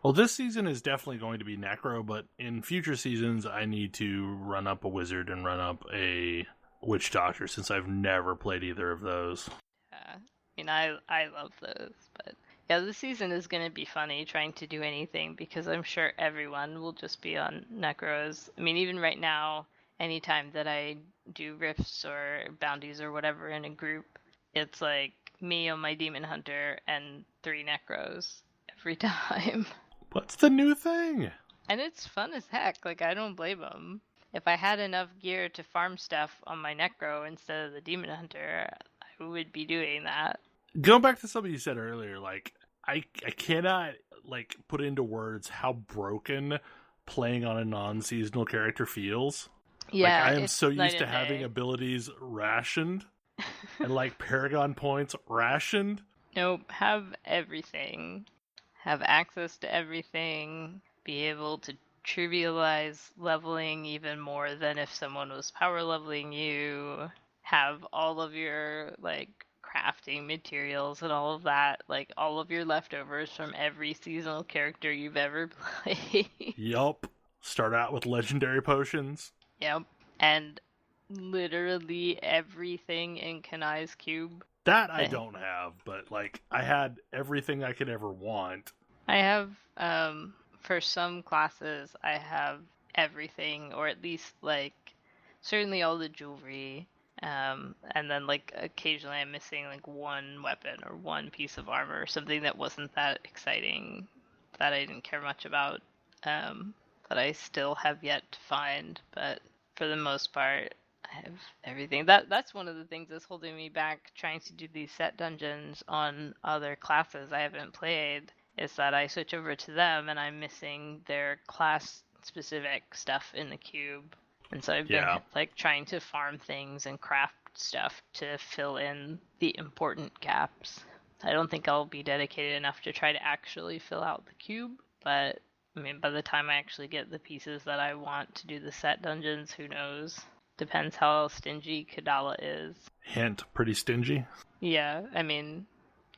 Well, this season is definitely going to be Necro, but in future seasons, I need to run up a Wizard and run up a Witch Doctor, since I've never played either of those. Yeah, I mean, I love those, but yeah, this season is going to be funny trying to do anything, because I'm sure everyone will just be on Necros. I mean, even right now, anytime that I do rifts or bounties or whatever in a group, it's like me on my Demon Hunter and 3 Necros every time. What's the new thing? And it's fun as heck. Like, I don't blame them. If I had enough gear to farm stuff on my Necro instead of the Demon Hunter, I would be doing that. Going back to something you said earlier, like, I cannot, like, put into words how broken playing on a non-seasonal character feels. Yeah, like, I am so used to having abilities rationed and, like, Paragon points rationed. Nope, have everything. Have access to everything. Be able to trivialize leveling even more than if someone was power leveling you. Have all of your, like, crafting materials and all of that, like all of your leftovers from every seasonal character you've ever played. Yup. Start out with legendary potions. Yep. And literally everything in Kanai's cube. That I don't have, but like I had everything I could ever want. I have, for some classes, I have everything, or at least like certainly all the jewelry. And then like occasionally I'm missing like one weapon or one piece of armor or something that wasn't that exciting, that I didn't care much about. that I still have yet to find, but for the most part, I have everything. That's one of the things that's holding me back trying to do these set dungeons on other classes I haven't played, is that I switch over to them and I'm missing their class specific stuff in the cube. And so I've been like trying to farm things and craft stuff to fill in the important gaps. I don't think I'll be dedicated enough to try to actually fill out the cube, but I mean, by the time I actually get the pieces that I want to do the set dungeons, who knows? Depends how stingy Kadala is. Hint, pretty stingy. Yeah, I mean,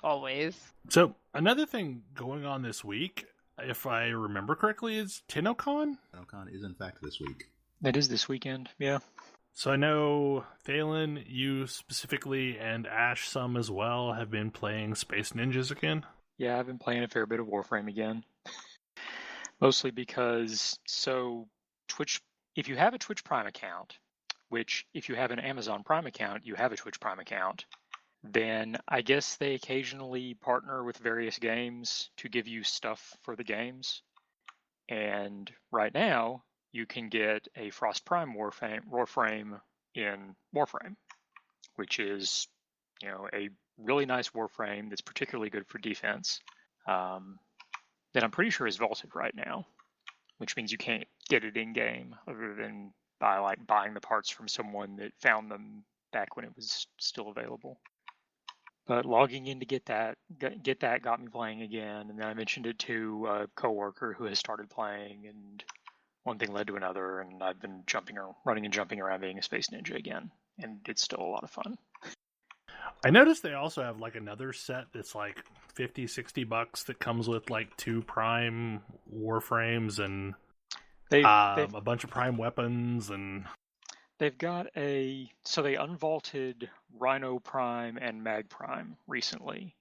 always. So, another thing going on this week, if I remember correctly, is TinnoCon? TinnoCon is in fact this week. It is this weekend, yeah. So I know Thalen, you specifically, and Ash some as well, have been playing Space Ninjas again. Yeah, I've been playing a fair bit of Warframe again. Mostly because, Twitch, if you have a Twitch Prime account, which if you have an Amazon Prime account, you have a Twitch Prime account, then I guess they occasionally partner with various games to give you stuff for the games. And right now, you can get a Frost Prime Warframe in Warframe, which is, a really nice Warframe that's particularly good for defense. That I'm pretty sure is vaulted right now, which means you can't get it in game other than by buying the parts from someone that found them back when it was still available. But logging in to get that got me playing again, and then I mentioned it to a coworker who has started playing, and one thing led to another, and I've been running and jumping around being a space ninja again, and it's still a lot of fun. I noticed they also have another set that's $50-$60 that comes with 2 Prime Warframes and a bunch of Prime weapons, and they've got they unvaulted Rhino Prime and Mag Prime recently,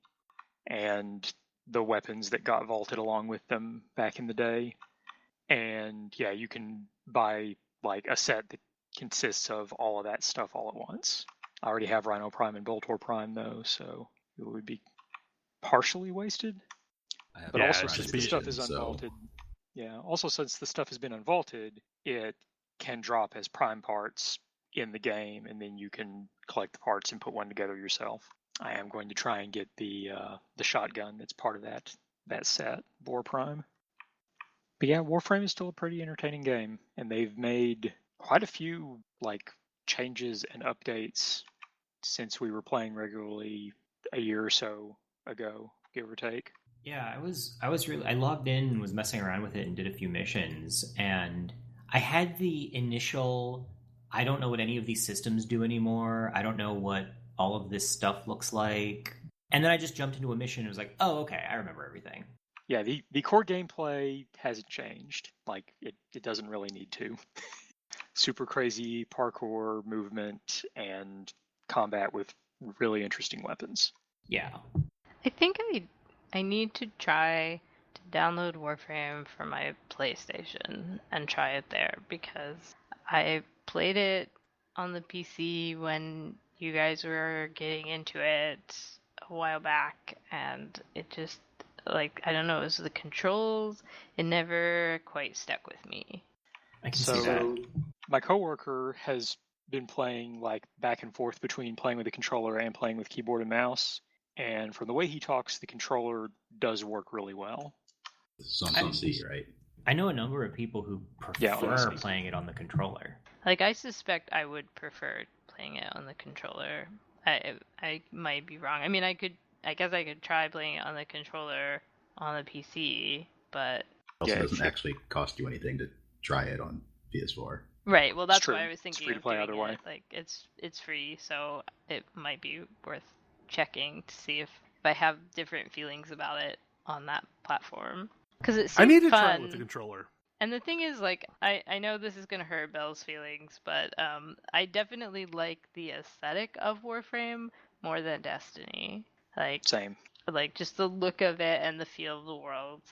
and the weapons that got vaulted along with them back in the day. And yeah, you can buy a set that consists of all of that stuff all at once. I already have Rhino Prime and Boltor Prime though, so it would be partially wasted. But also since the stuff is unvaulted, also since the stuff has been unvaulted, it can drop as Prime parts in the game, and then you can collect the parts and put one together yourself. I am going to try and get the shotgun that's part of that set, Boar Prime. But yeah, Warframe is still a pretty entertaining game, and they've made quite a few changes and updates since we were playing regularly a year or so ago, give or take. Yeah, I logged in and was messing around with it and did a few missions, and I had the initial, I don't know what any of these systems do anymore. I don't know what all of this stuff looks like. And then I just jumped into a mission and was like, oh, okay, I remember everything. Yeah, the core gameplay hasn't changed. It doesn't really need to. Super crazy parkour movement and combat with really interesting weapons. Yeah. I think I need to try to download Warframe for my PlayStation and try it there, because I played it on the PC when you guys were getting into it a while back, and it just, I don't know, it was the controls, it never quite stuck with me. I can see that. My coworker has been playing back and forth between playing with a controller and playing with keyboard and mouse, and from the way he talks, the controller does work really well. It's on PC, right? I know a number of people who prefer playing it on the controller. I suspect I would prefer playing it on the controller. I might be wrong. I mean, I guess I could try playing it on the controller on the PC, but it also doesn't actually cost you anything to try it on PS4. Right. Well, that's why I was thinking. It's free to play either way. It's free, so it might be worth checking to see if I have different feelings about it on that platform. Because it seems I need to fun. try it with the controller. And the thing is, I know this is gonna hurt Belle's feelings, but I definitely like the aesthetic of Warframe more than Destiny. Same. Just the look of it and the feel of the world.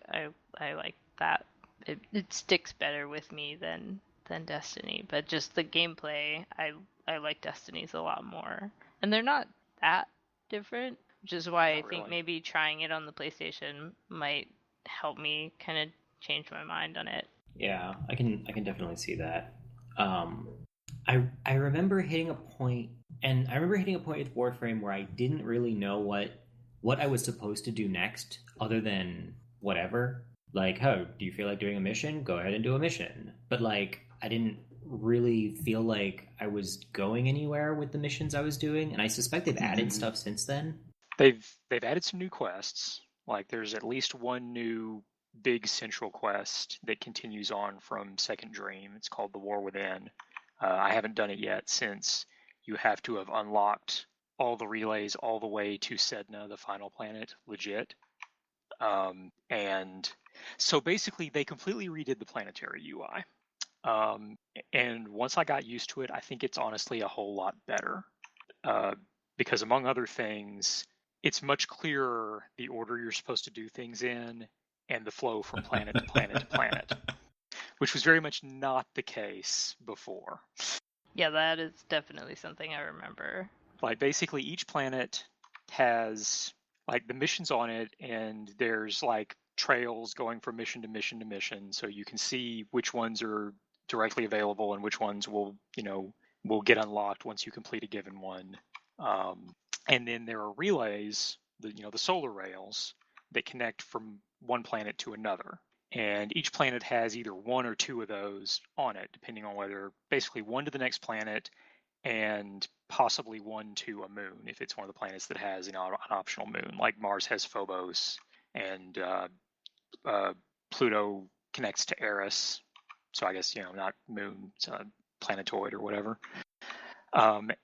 I like that. It sticks better with me than Destiny, but just the gameplay, I like Destiny's a lot more. And they're not that different, which is why I think maybe trying it on the PlayStation might help me kind of change my mind on it. Yeah, I can definitely see that. I remember hitting a point, and I remember hitting a point with Warframe where I didn't really know what I was supposed to do next, other than whatever. Like, oh, do you feel like doing a mission? Go ahead and do a mission. But like, I didn't really feel like I was going anywhere with the missions I was doing, and I suspect they've added stuff since then. They've added some new quests. Like there's at least one new big central quest that continues on from Second Dream. It's called The War Within. I haven't done it yet since you have to have unlocked all the relays all the way to Sedna, the final planet, legit. And so basically they completely redid the planetary UI. And once I got used to it, I think it's honestly a whole lot better. Because among other things, it's much clearer the order you're supposed to do things in and the flow from planet to planet to planet, which was very much not the case before. Yeah, that is definitely something I remember. Like basically each planet has like the missions on it, and there's like trails going from mission to mission to mission, so you can see which ones are directly available and which ones will get unlocked once you complete a given one. And then there are relays, the solar rails that connect from one planet to another. And each planet has either one or two of those on it, depending on whether basically one to the next planet and possibly one to a moon if it's one of the planets that has an optional moon. Like Mars has Phobos, and Pluto connects to Eris. So I guess not moon, it's a planetoid or whatever.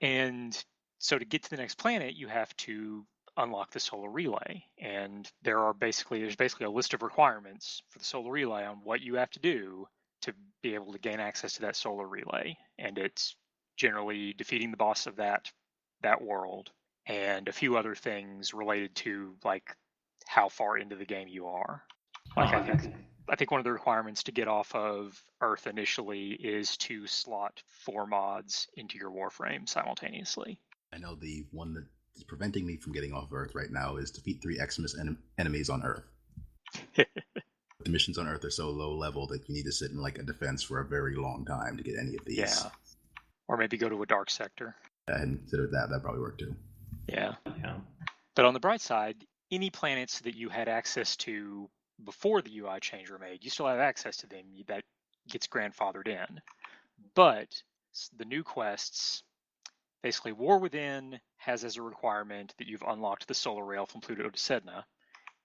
And so to get to the next planet, you have to unlock the solar relay, and there's basically a list of requirements for the solar relay on what you have to do to be able to gain access to that solar relay. And it's generally defeating the boss of that world and a few other things related to like how far into the game you are. Like I think one of the requirements to get off of Earth initially is to slot 4 mods into your Warframe simultaneously. I know the one that is preventing me from getting off Earth right now is defeat 3 Xmas enemies on Earth. The missions on Earth are so low level that you need to sit in like a defense for a very long time to get any of these. Yeah. Or maybe go to a dark sector. I hadn't considered that. That probably worked too. Yeah. But on the bright side, any planets that you had access to before the UI change were made, you still have access to them. That gets grandfathered in. But the new quests, basically War Within has as a requirement that you've unlocked the solar rail from Pluto to Sedna,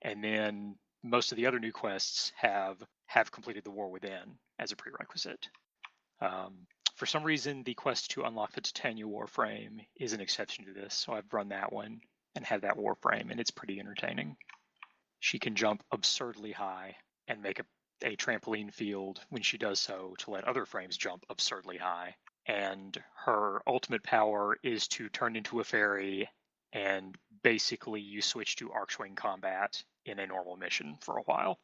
and then most of the other new quests have completed the War Within as a prerequisite. For some reason, the quest to unlock the Titania Warframe is an exception to this, so I've run that one and had that Warframe, and it's pretty entertaining. She can jump absurdly high and make a trampoline field when she does so to let other frames jump absurdly high. And her ultimate power is to turn into a fairy, and basically you switch to Archwing combat in a normal mission for a while.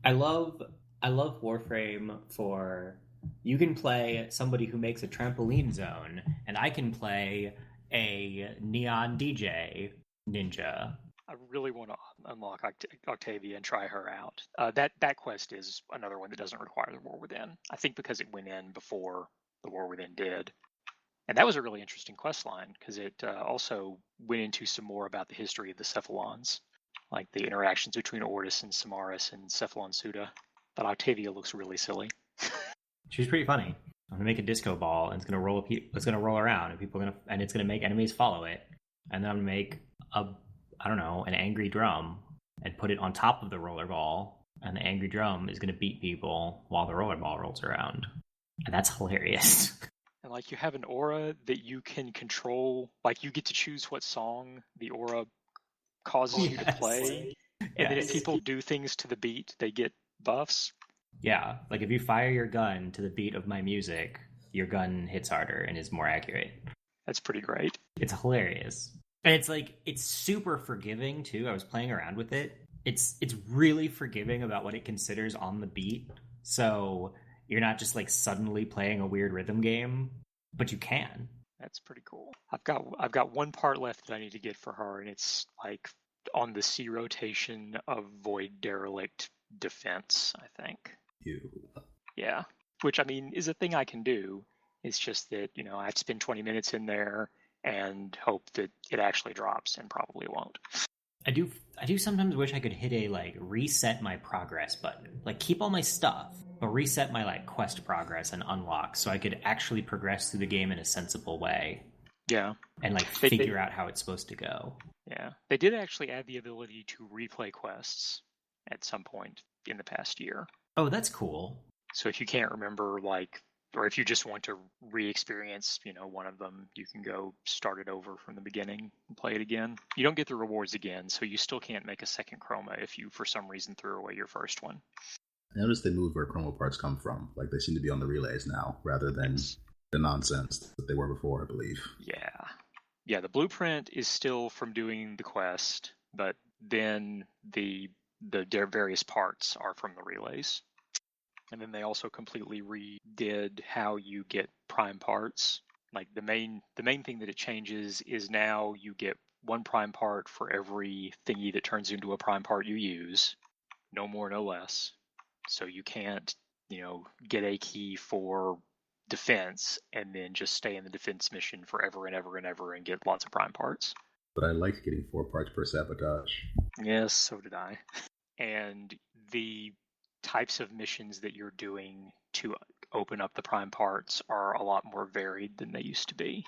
I love Warframe for you can play somebody who makes a trampoline zone, and I can play a neon DJ ninja. I really want to unlock Octavia and try her out. That quest is another one that doesn't require the War Within. I think because it went in before the War Within did. And that was a really interesting quest line because it also went into some more about the history of the Cephalons, like the interactions between Ortis and Samaris and Cephalon Suda. But Octavia looks really silly. She's pretty funny. I'm gonna make a disco ball, and it's gonna roll around, and it's gonna make enemies follow it. And then I'm gonna make an angry drum and put it on top of the roller ball, and the angry drum is gonna beat people while the roller ball rolls around. And that's hilarious. And like you have an aura that you can control, like you get to choose what song the aura causes you to play. And then if people do things to the beat, they get buffs. Yeah, like if you fire your gun to the beat of my music, your gun hits harder and is more accurate. That's pretty great. It's hilarious. And it's super forgiving too. I was playing around with it. It's really forgiving about what it considers on the beat. So you're not just like suddenly playing a weird rhythm game, but you can. That's pretty cool. I've got one part left that I need to get for her, and it's like on the C rotation of Void Derelict defense, I think. Yeah, which I mean is a thing I can do. It's just that, I have to spend 20 minutes in there and hope that it actually drops, and probably won't. I do sometimes wish I could hit a reset my progress button. Keep all my stuff, but reset my quest progress and unlock so I could actually progress through the game in a sensible way. Yeah. And figure out how it's supposed to go. Yeah. They did actually add the ability to replay quests at some point in the past year. Oh, that's cool. So if you can't remember or if you just want to re-experience, one of them, you can go start it over from the beginning and play it again. You don't get the rewards again, so you still can't make a second chroma if you, for some reason, threw away your first one. I noticed they moved where chroma parts come from. They seem to be on the relays now, rather than the nonsense that they were before, I believe. Yeah. Yeah, the blueprint is still from doing the quest, but then the various parts are from the relays. And then they also completely redid how you get prime parts. The main thing that it changes is now you get one prime part for every thingy that turns into a prime part you use. No more, no less. So you can't, get a key for defense and then just stay in the defense mission forever and ever and ever and get lots of prime parts. But I liked getting 4 parts per sabotage. Yes, so did I. And the types of missions that you're doing to open up the prime parts are a lot more varied than they used to be.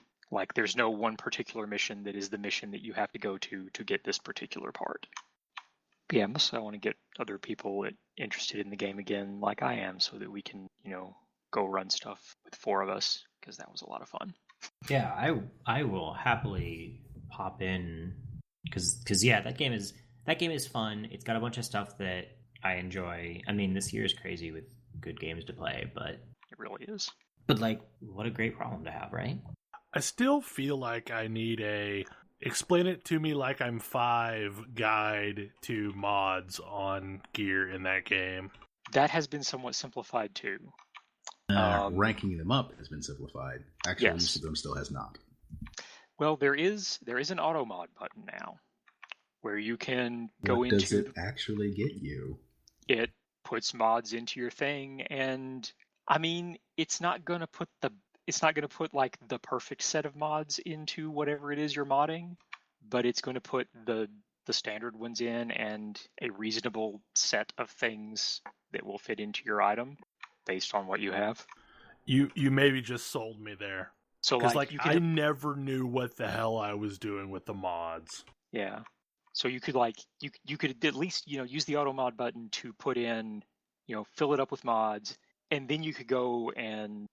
There's no one particular mission that is the mission that you have to go to get this particular part. Yeah, mostly I want to get other people interested in the game again like I am, so that we can, go run stuff with 4 of us, because that was a lot of fun. Yeah, I will happily pop in, because yeah, that game is fun. It's got a bunch of stuff that I enjoy. I mean, this year is crazy with good games to play, but it really is. But what a great problem to have, right? I still feel like I need a explain it to me like I'm 5 guide to mods on gear in that game. That has been somewhat simplified too. Ranking them up has been simplified. Actual use of them still has not. Well, there is an auto mod button now, where you can go what into. Does it actually get you? It puts mods into your thing, and I mean, it's not gonna put the perfect set of mods into whatever it is you're modding, but it's going to put the standard ones in and a reasonable set of things that will fit into your item based on what you have. You maybe just sold me there. So I never knew what the hell I was doing with the mods. Yeah. So you could you could at least, use the auto mod button to put in, fill it up with mods, and then you could go and,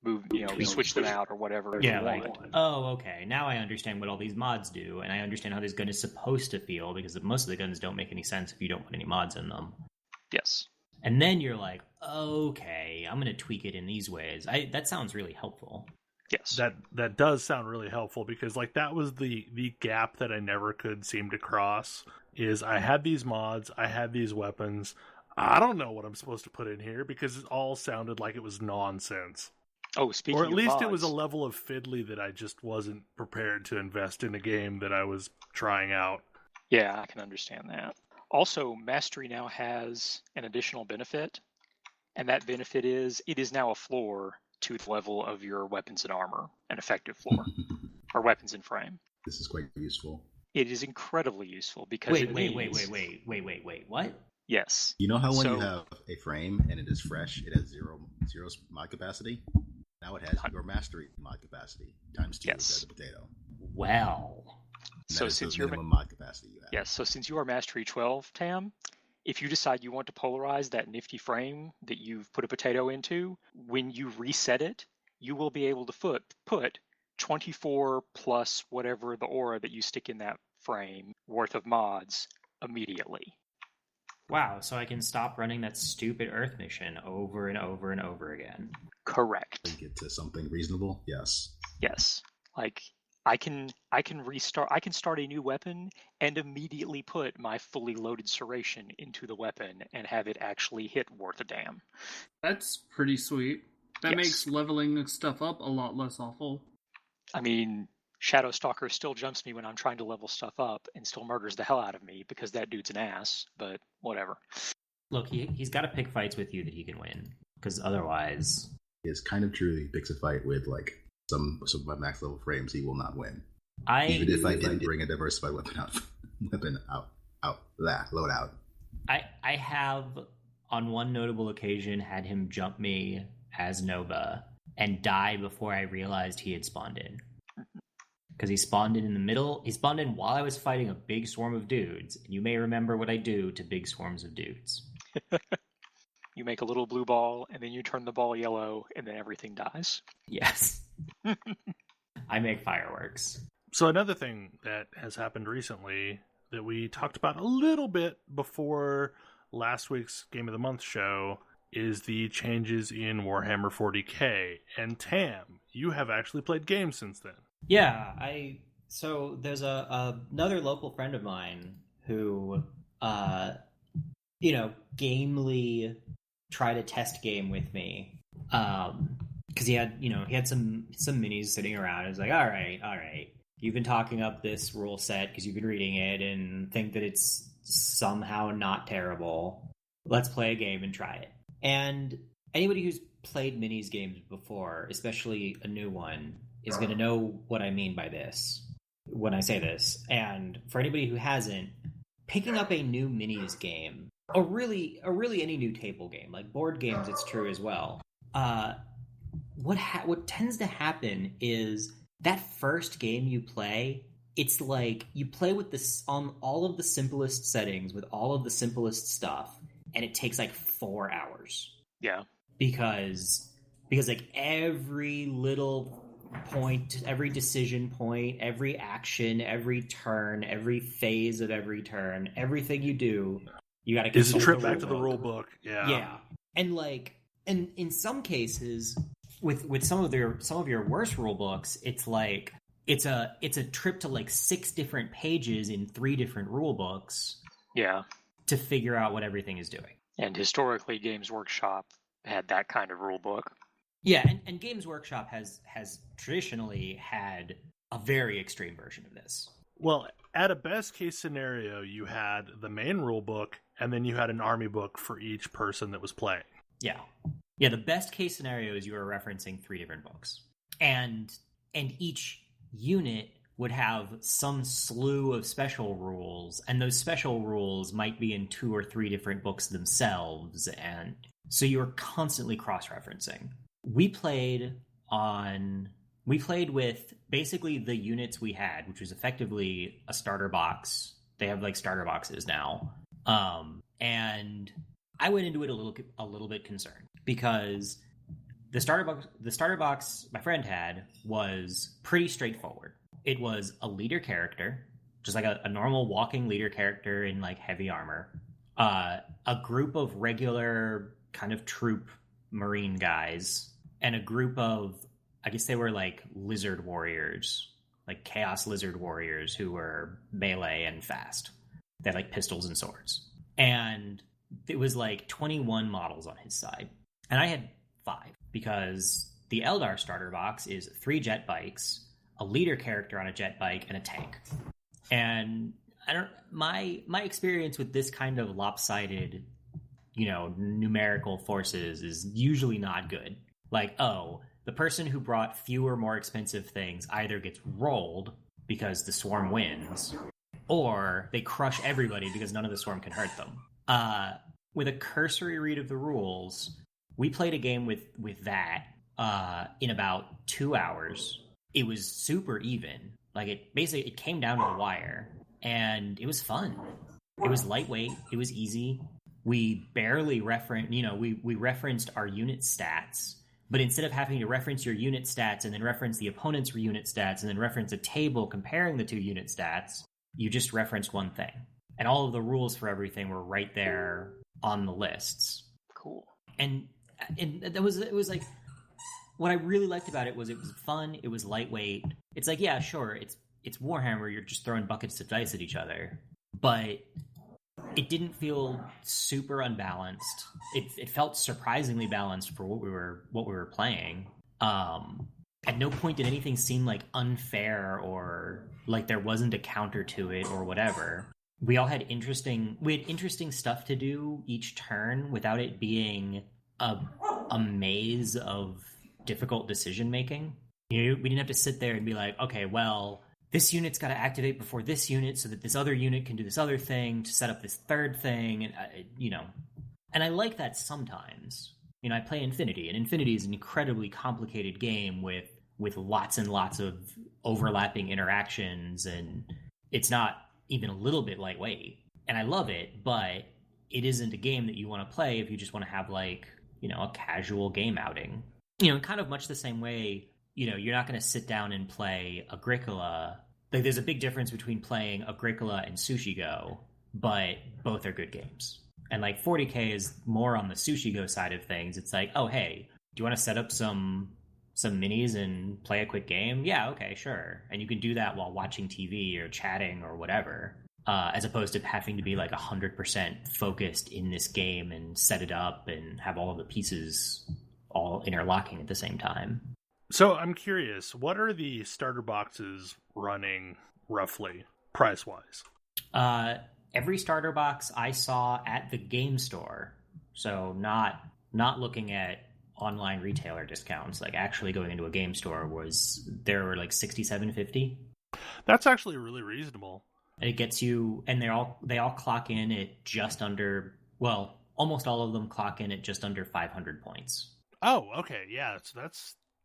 move, switch them out or whatever. Yeah, oh, okay. Now I understand what all these mods do, and I understand how this gun is supposed to feel, because most of the guns don't make any sense if you don't put any mods in them. Yes. And then you're like, okay, I'm going to tweak it in these ways. That sounds really helpful. Yes. That does sound really helpful, because that was the gap that I never could seem to cross, is I had these mods, I had these weapons, I don't know what I'm supposed to put in here, because it all sounded like it was nonsense. Oh, speaking of mods. Or at least it was a level of fiddly that I just wasn't prepared to invest in a game that I was trying out. Yeah, I can understand that. Also, Mastery now has an additional benefit, and that benefit is it is now a floor to the level of your weapons and armor, an effective floor, or weapons and frame. This is quite useful. It is incredibly useful because wait, what? Yes. You know how when you have a frame and it is fresh, it has zero mod capacity? Now it has your mastery mod capacity times 2 as a potato. Well. So since you're minimum mod capacity you have. Yes, so since you are Mastery 12, Tam, if you decide you want to polarize that nifty frame that you've put a potato into, when you reset it, you will be able to put 24 plus whatever the aura that you stick in that frame worth of mods immediately. Wow, so I can stop running that stupid Earth mission over and over and over again. Correct. Get to something reasonable? Yes. Yes. I can start a new weapon and immediately put my fully loaded Serration into the weapon and have it actually hit worth a damn. That's pretty sweet. That makes leveling stuff up a lot less awful. I mean, Shadowstalker still jumps me when I'm trying to level stuff up and still murders the hell out of me because that dude's an ass, but whatever. Look, he's got to pick fights with you that he can win. because otherwise... It's kind of true. He picks a fight with like some of my max level frames, he will not win. Even if I didn't bring a diversified weapon loadout. I have on one notable occasion had him jump me as Nova and die before I realized he had spawned in. Because he spawned in the middle. He spawned in while I was fighting a big swarm of dudes. And you may remember what I do to big swarms of dudes. You make a little blue ball, and then you turn the ball yellow, and then everything dies. Yes. I make fireworks. So another thing that has happened recently that we talked about a little bit before last week's Game of the Month show is the changes in Warhammer 40k. And Tam, you have actually played games since then. Yeah, so there's another local friend of mine who, gamely tried a test game with me. Because he had some minis sitting around. He was like, all right. You've been talking up this rule set because you've been reading it and think that it's somehow not terrible. Let's play a game and try it. And anybody who's played minis games before, especially a new one, is going to know what I mean by this when I say this. And for anybody who hasn't, picking up a new minis game, or really any new table game, like board games, it's true as well. What tends to happen is that first game you play, it's like you play with this on all of the simplest settings with all of the simplest stuff, and it takes like 4 hours. Yeah. Because like every little point, every decision point, every action, every turn, every phase of every turn, everything you do, you got to It's a trip back to the rule book. Yeah. And in some cases with some of your worst rule books, it's like it's a trip to like 6 different pages in 3 different rule books. Yeah. To figure out what everything is doing. And historically, Games Workshop had that kind of rule book. Yeah, and Games Workshop has traditionally had a very extreme version of this. Well, at a best case scenario, you had the main rule book, and then you had an army book for each person that was playing. Yeah. Yeah, the best case scenario is you were referencing 3 different books. And each unit would have some slew of special rules, and those special rules might be in 2 or 3 different books themselves, and so you're constantly cross-referencing. We played with basically the units we had, which was effectively a starter box. They have like starter boxes now. And I went into it a little bit concerned because the starter box my friend had was pretty straightforward. It was a leader character, just like a normal walking leader character in like heavy armor, a group of regular kind of troop marine guys, and a group of, I guess they were like lizard warriors, like chaos lizard warriors who were melee and fast. They had like pistols and swords. And it was like 21 models on his side. And I had 5 because the Eldar starter box is 3 jet bikes, a leader character on a jet bike, and a tank. And my experience with this kind of lopsided, numerical forces is usually not good. Like, the person who brought fewer, more expensive things either gets rolled because the swarm wins, or they crush everybody because none of the swarm can hurt them. With a cursory read of the rules, we played a game with that in about 2 hours. It was super even. Like, it came down to the wire, and it was fun. It was lightweight. It was easy. We barely we referenced our unit stats, but instead of having to reference your unit stats and then reference the opponent's unit stats and then reference a table comparing the 2 unit stats, you just referenced one thing. And all of the rules for everything were right there on the lists. Cool. And it was like, what I really liked about it was fun, it was lightweight. It's like, yeah, sure, it's Warhammer, you're just throwing buckets of dice at each other. But it didn't feel super unbalanced. It felt surprisingly balanced for what we were playing. At no point did anything seem like unfair or like there wasn't a counter to it or whatever. We had interesting stuff to do each turn without it being a a maze of difficult decision making. We didn't have to sit there and be like, okay, well, this unit's got to activate before this unit so that this other unit can do this other thing to set up this third thing, and and I like that sometimes. I play Infinity, and Infinity is an incredibly complicated game with lots and lots of overlapping interactions, and it's not even a little bit lightweight. And I love it, but it isn't a game that you want to play if you just want to have a casual game outing. Kind of much the same way, you're not going to sit down and play Agricola. Like, there's a big difference between playing Agricola and Sushi Go, but both are good games. And 40K is more on the Sushi Go side of things. It's like, oh, hey, do you want to set up some minis and play a quick game? Yeah, okay, sure. And you can do that while watching TV or chatting or whatever, as opposed to having to be 100% focused in this game and set it up and have all of the pieces all interlocking at the same time. So I'm curious, what are the starter boxes running roughly price-wise? Every starter box I saw at the game store, so not looking at online retailer discounts, actually going into a game store, there were $67.50. That's actually really reasonable. And it gets you, and they all clock in at just under, well, almost all of them clock in at just under 500 points. Oh, okay, yeah, so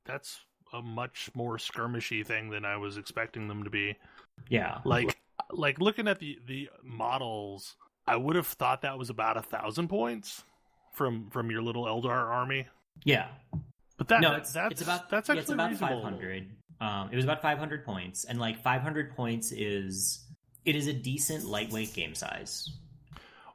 that's a much more skirmishy thing than I was expecting them to be. Yeah. Looking at the models, I would have thought that was about 1,000 points from your little Eldar army. Yeah, but it's about 500. It was about 500 points, and 500 points is a decent lightweight game size.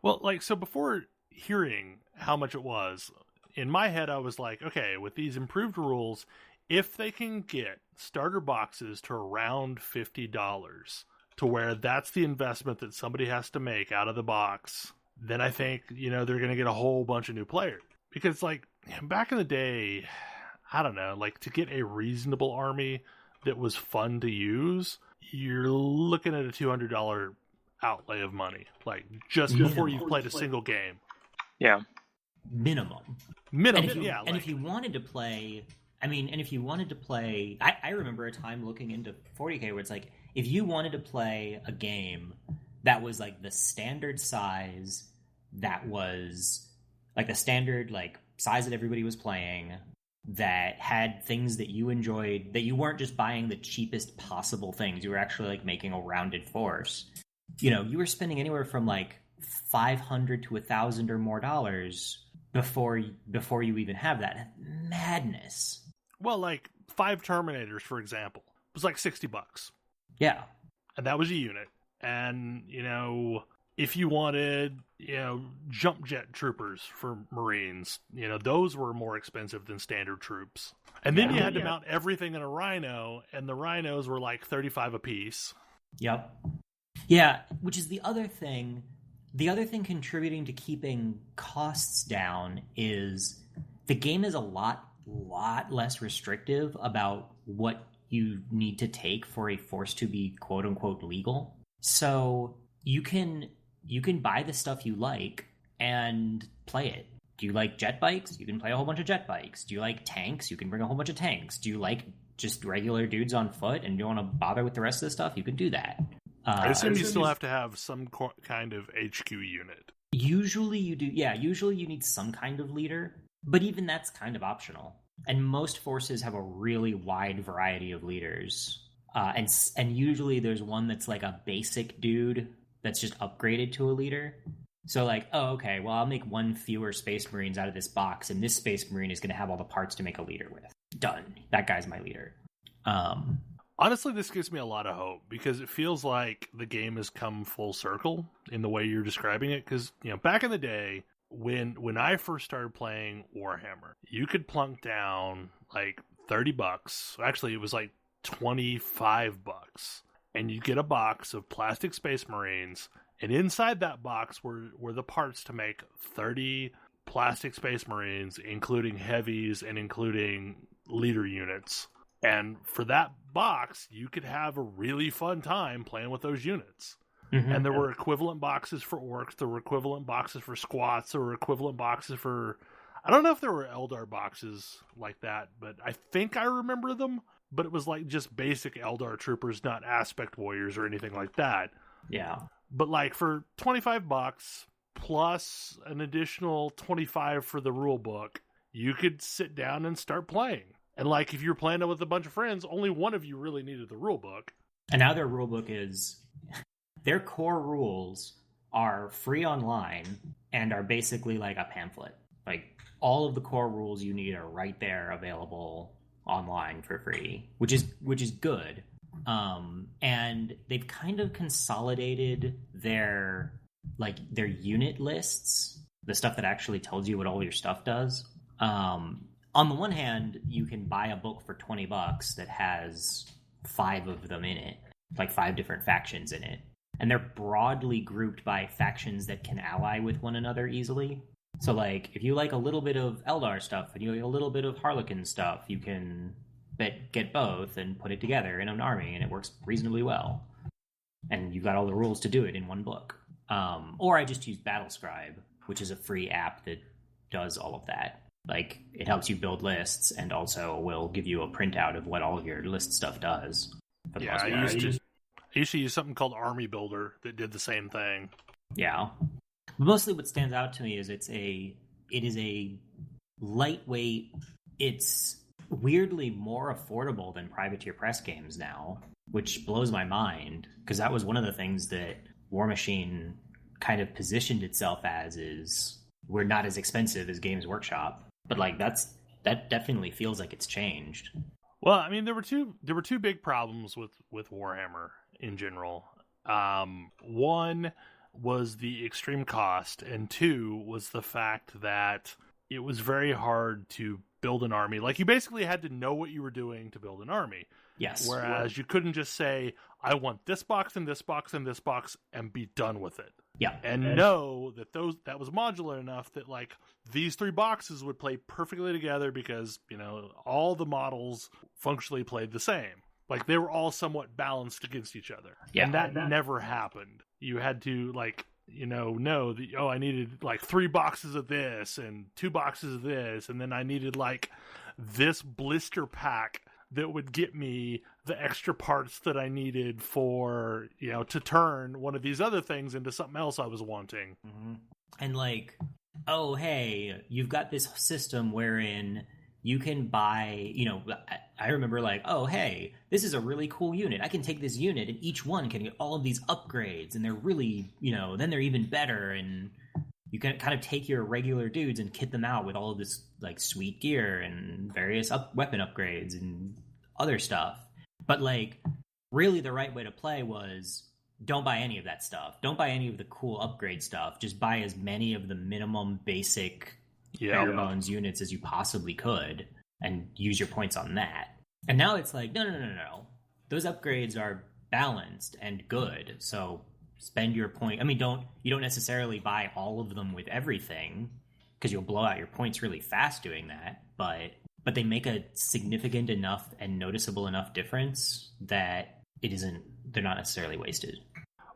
Well, so before hearing how much it was, in my head I was like, okay, with these improved rules, if they can get starter boxes to around $50, to where that's the investment that somebody has to make out of the box, then I think, they're going to get a whole bunch of new players. Because, back in the day, I don't know, to get a reasonable army that was fun to use, you're looking at a $200 outlay of money, just before you've played a single game. Yeah. Minimum. Yeah. And if you wanted to play... I remember a time looking into 40K where it's if you wanted to play a game that was the standard size, that was the standard size that everybody was playing, that had things that you enjoyed, that you weren't just buying the cheapest possible things, you were actually making a rounded force. You were spending anywhere from $500 to $1,000 or more dollars before you even have that. Madness. Well, 5 Terminators, for example, was $60. Yeah. And that was a unit. And, if you wanted, jump jet troopers for Marines, those were more expensive than standard troops. And then you had to mount everything in a Rhino, and the Rhinos were $35 a piece. Yep. Yeah, which is the other thing. The other thing contributing to keeping costs down is the game is a lot less restrictive about what you need to take for a force to be quote unquote legal. So you can buy the stuff you like and play it. Do you like jet bikes? You can play a whole bunch of jet bikes. Do you like tanks? You can bring a whole bunch of tanks. Do you like just regular dudes on foot and you don't want to bother with the rest of the stuff? You can do that. I assume you still have to have some kind of HQ unit. Usually you do. Yeah, usually you need some kind of leader, but even that's kind of optional. And most forces have a really wide variety of leaders. And usually there's one that's a basic dude that's just upgraded to a leader. So okay, well, I'll make one fewer Space Marines out of this box, and this Space Marine is going to have all the parts to make a leader with. Done. That guy's my leader. Honestly, this gives me a lot of hope, because it feels like the game has come full circle in the way you're describing it. Because, back in the day, when I first started playing Warhammer, you could plunk down $30. Actually, it was $25, and you get a box of plastic Space Marines, and inside that box were the parts to make 30 plastic Space Marines, including heavies and including leader units. And for that box, you could have a really fun time playing with those units. Mm-hmm. And there were equivalent boxes for orcs, there were equivalent boxes for squats, there were equivalent boxes for, I don't know if there were Eldar boxes like that, but I think I remember them. But it was like just basic Eldar troopers, not aspect warriors or anything like that. Yeah. But like for $25 plus an additional 25 for the rule book, you could sit down and start playing. And like if you're playing it with a bunch of friends, only one of you really needed the rule book. And now their rule book is their core rules are free online and are basically like a pamphlet. Like all of the core rules you need are right there available online for free, which is good. And they've kind of consolidated their unit lists, the stuff that actually tells you what all your stuff does. On the one hand, you can buy a book for $20 that has 5 of them in it, like 5 different factions in it. And they're broadly grouped by factions that can ally with one another easily. So, like, if you like a little bit of Eldar stuff and you like a little bit of Harlequin stuff, you can get both and put it together in an army, and it works reasonably well. And you've got all the rules to do it in one book. Or I just use Battlescribe, which is a free app that does all of that. Like, it helps you build lists and also will give you a printout of what all of your list stuff does. Yeah, I used to use something called Army Builder that did the same thing. Yeah. Mostly what stands out to me is it is a lightweight, it's weirdly more affordable than Privateer Press games now, which blows my mind, because that was one of the things that War Machine kind of positioned itself as, is we're not as expensive as Games Workshop. But like that definitely feels like it's changed. Well, I mean, there were two big problems with Warhammer in general. One was the extreme cost, and 2 was the fact that it was very hard to build an army. Like, you basically had to know what you were doing to build an army. Yes. Whereas you couldn't just say, I want this box and this box and this box, and be done with it. Yeah. And know that that was modular enough that, like, these 3 boxes would play perfectly together because, you know, all the models functionally played the same. Like, they were all somewhat balanced against each other. Yeah. And that never happened. You had to, like, you know that, oh, I needed, like, 3 boxes of this and 2 boxes of this, and then I needed, like, this blister pack that would get me the extra parts that I needed for, you know, to turn one of these other things into something else I was wanting. Mm-hmm. And like, oh, hey, you've got this system wherein you can buy, you know, I remember like, oh, hey, this is a really cool unit. I can take this unit and each one can get all of these upgrades, and they're really, you know, then they're even better, and you can kind of take your regular dudes and kit them out with all of this like sweet gear and various weapon upgrades and other stuff. But like, really the right way to play was don't buy any of that stuff. Don't buy any of the cool upgrade stuff. Just buy as many of the minimum basic bare bones units as you possibly could and use your points on that. And now it's like, no. Those upgrades are balanced and good. So spend your point. I mean, you don't necessarily buy all of them with everything, because you'll blow out your points really fast doing that, but they make a significant enough and noticeable enough difference that they're not necessarily wasted.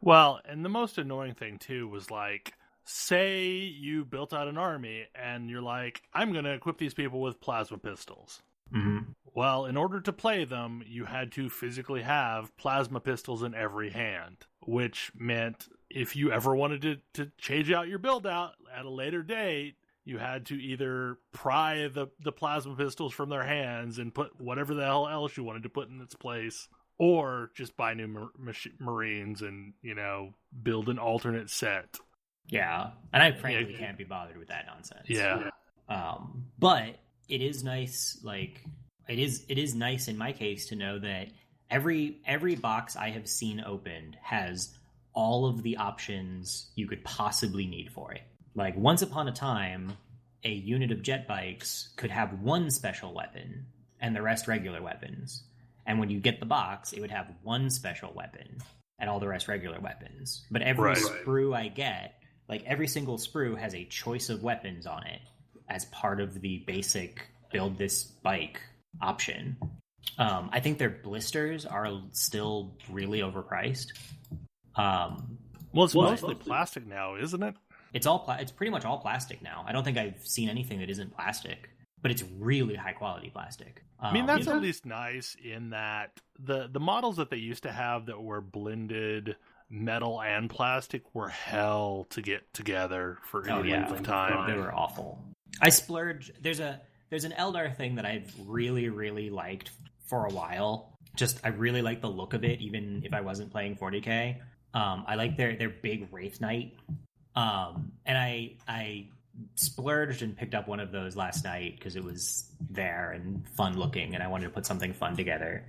Well, and the most annoying thing too was, like, say you built out an army and you're like, I'm going to equip these people with plasma pistols. Mm-hmm. Well, in order to play them, you had to physically have plasma pistols in every hand, which meant if you ever wanted to change out your build out at a later date, you had to either pry the plasma pistols from their hands and put whatever the hell else you wanted to put in its place, or just buy new Marines and, you know, build an alternate set. Yeah, and I frankly can't be bothered with that nonsense. Yeah. But it is nice, like, it is nice in my case to know that every box I have seen opened has all of the options you could possibly need for it. Like, once upon a time, a unit of jet bikes could have one special weapon and the rest regular weapons. And when you get the box, it would have one special weapon and all the rest regular weapons. But every sprue I get, like, every single sprue has a choice of weapons on it as part of the basic build this bike option. I think their blisters are still really overpriced. Well, it's mostly plastic now, isn't it? It's it's pretty much all plastic now. I don't think I've seen anything that isn't plastic, but it's really high quality plastic. I mean, that's at least nice in that the models that they used to have that were blended metal and plastic were hell to get together for any length of time. They were awful. I splurge. There's an Eldar thing that I've really, really liked for a while. I really like the look of it, even if I wasn't playing 40k. I like their big Wraith Knight. And I splurged and picked up one of those last night because it was there and fun looking, and I wanted to put something fun together.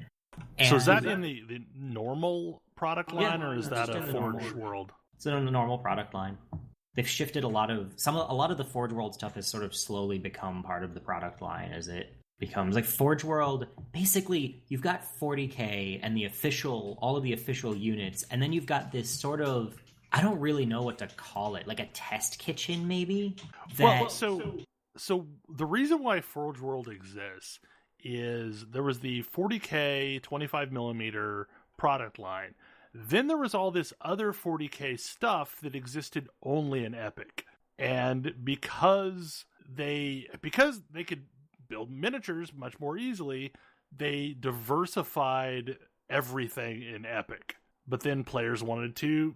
And so is that in the normal product line, or is that a Forge World? It's in the normal product line. They've shifted a lot of the Forge World stuff has sort of slowly become part of the product line as it becomes like Forge World. Basically, you've got 40k and all of the official units, and then you've got this sort of, I don't really know what to call it, like a test kitchen maybe. So the reason why Forge World exists is there was the 40k 25mm product line. Then there was all this other 40k stuff that existed only in Epic. And because they could build miniatures much more easily, they diversified everything in Epic. But then players wanted to,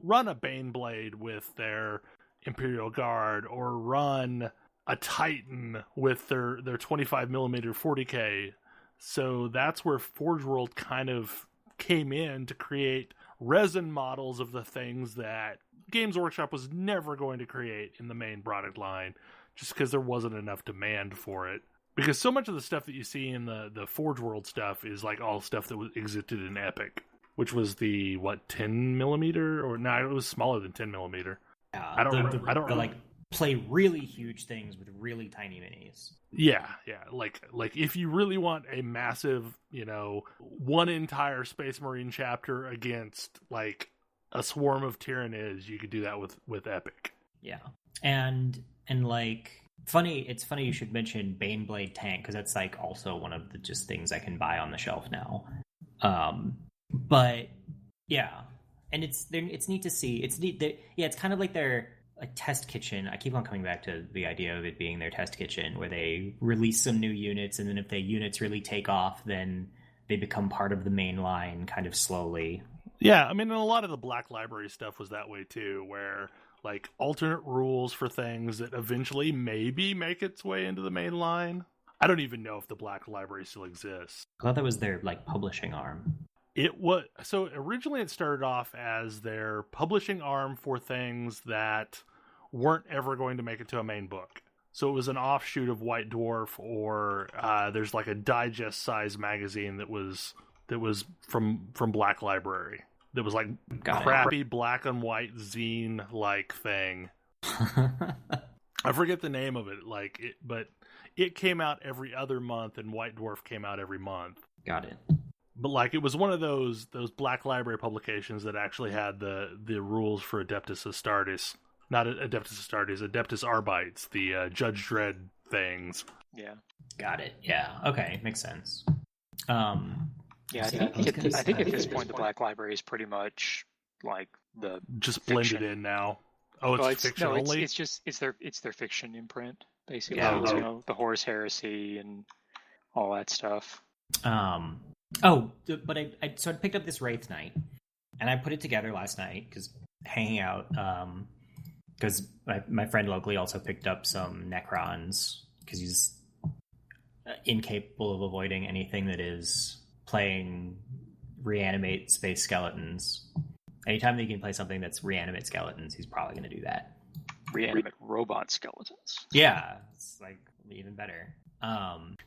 run a Baneblade with their Imperial Guard, or run a Titan with their 25mm 40k. So that's where Forge World kind of came in to create resin models of the things that Games Workshop was never going to create in the main product line, just because there wasn't enough demand for it. Because so much of the stuff that you see in the Forge World stuff is like all stuff that existed in Epic, which was the 10mm, or no, it was smaller than 10mm. I don't remember. Like play really huge things with really tiny minis. Yeah. Like if you really want a massive, one entire Space Marine chapter against like a swarm of Tyranids, you could do that with Epic. Yeah, and like it's funny you should mention Baneblade Tank, because that's like also one of the just things I can buy on the shelf now. But yeah, and it's neat to see. It's neat that, it's kind of like their a test kitchen. I keep on coming back to the idea of it being their test kitchen, where they release some new units, and then if the units really take off, then they become part of the main line kind of slowly. Yeah, I mean, and a lot of the Black Library stuff was that way too, where like alternate rules for things that eventually maybe make its way into the main line. I don't even know if the Black Library still exists. I thought that was their like publishing arm. It was, so originally it started off as their publishing arm for things that weren't ever going to make it to a main book. So it was an offshoot of White Dwarf, or there's like a digest size magazine that was from Black Library. That was like crappy black and white zine like thing. I forget the name of it, but it came out every other month, and White Dwarf came out every month. Got it. But like it was one of those Black Library publications that actually had the rules for Adeptus Astartes. Not Adeptus Astartes, Adeptus Arbites, the Judge Dredd things. Yeah. Got it. Yeah. Okay. Makes sense. Yeah, I think at this point the Black Library is pretty much like the just fiction. Blended in now. Oh, it's fiction only? It's their fiction imprint, basically. Yeah. The Horus Heresy and all that stuff. But I picked up this Wraith Knight, and I put it together last night because hanging out. Because my friend locally also picked up some Necrons because he's incapable of avoiding anything that is playing reanimate space skeletons. Anytime that he can play something that's reanimate skeletons, he's probably going to do that. Reanimate robot skeletons. Yeah, it's like even better.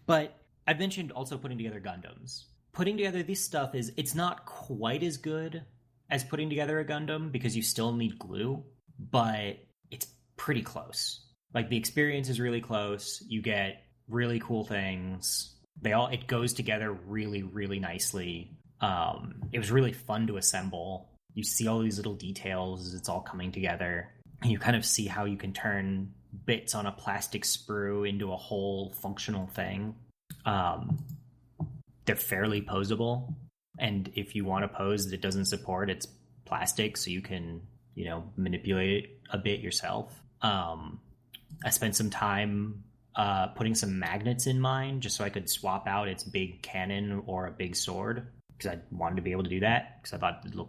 But I mentioned also putting together Gundams. Putting together this stuff it's not quite as good as putting together a Gundam because you still need glue, but it's pretty close. Like the experience is really close. You get really cool things. It goes together really, really nicely. It was really fun to assemble. You see all these little details as it's all coming together. And you kind of see how you can turn bits on a plastic sprue into a whole functional thing. They're fairly posable. And if you want a pose that it doesn't support, it's plastic, so you can manipulate it a bit yourself. I spent some time putting some magnets in mine just so I could swap out its big cannon or a big sword, because I wanted to be able to do that because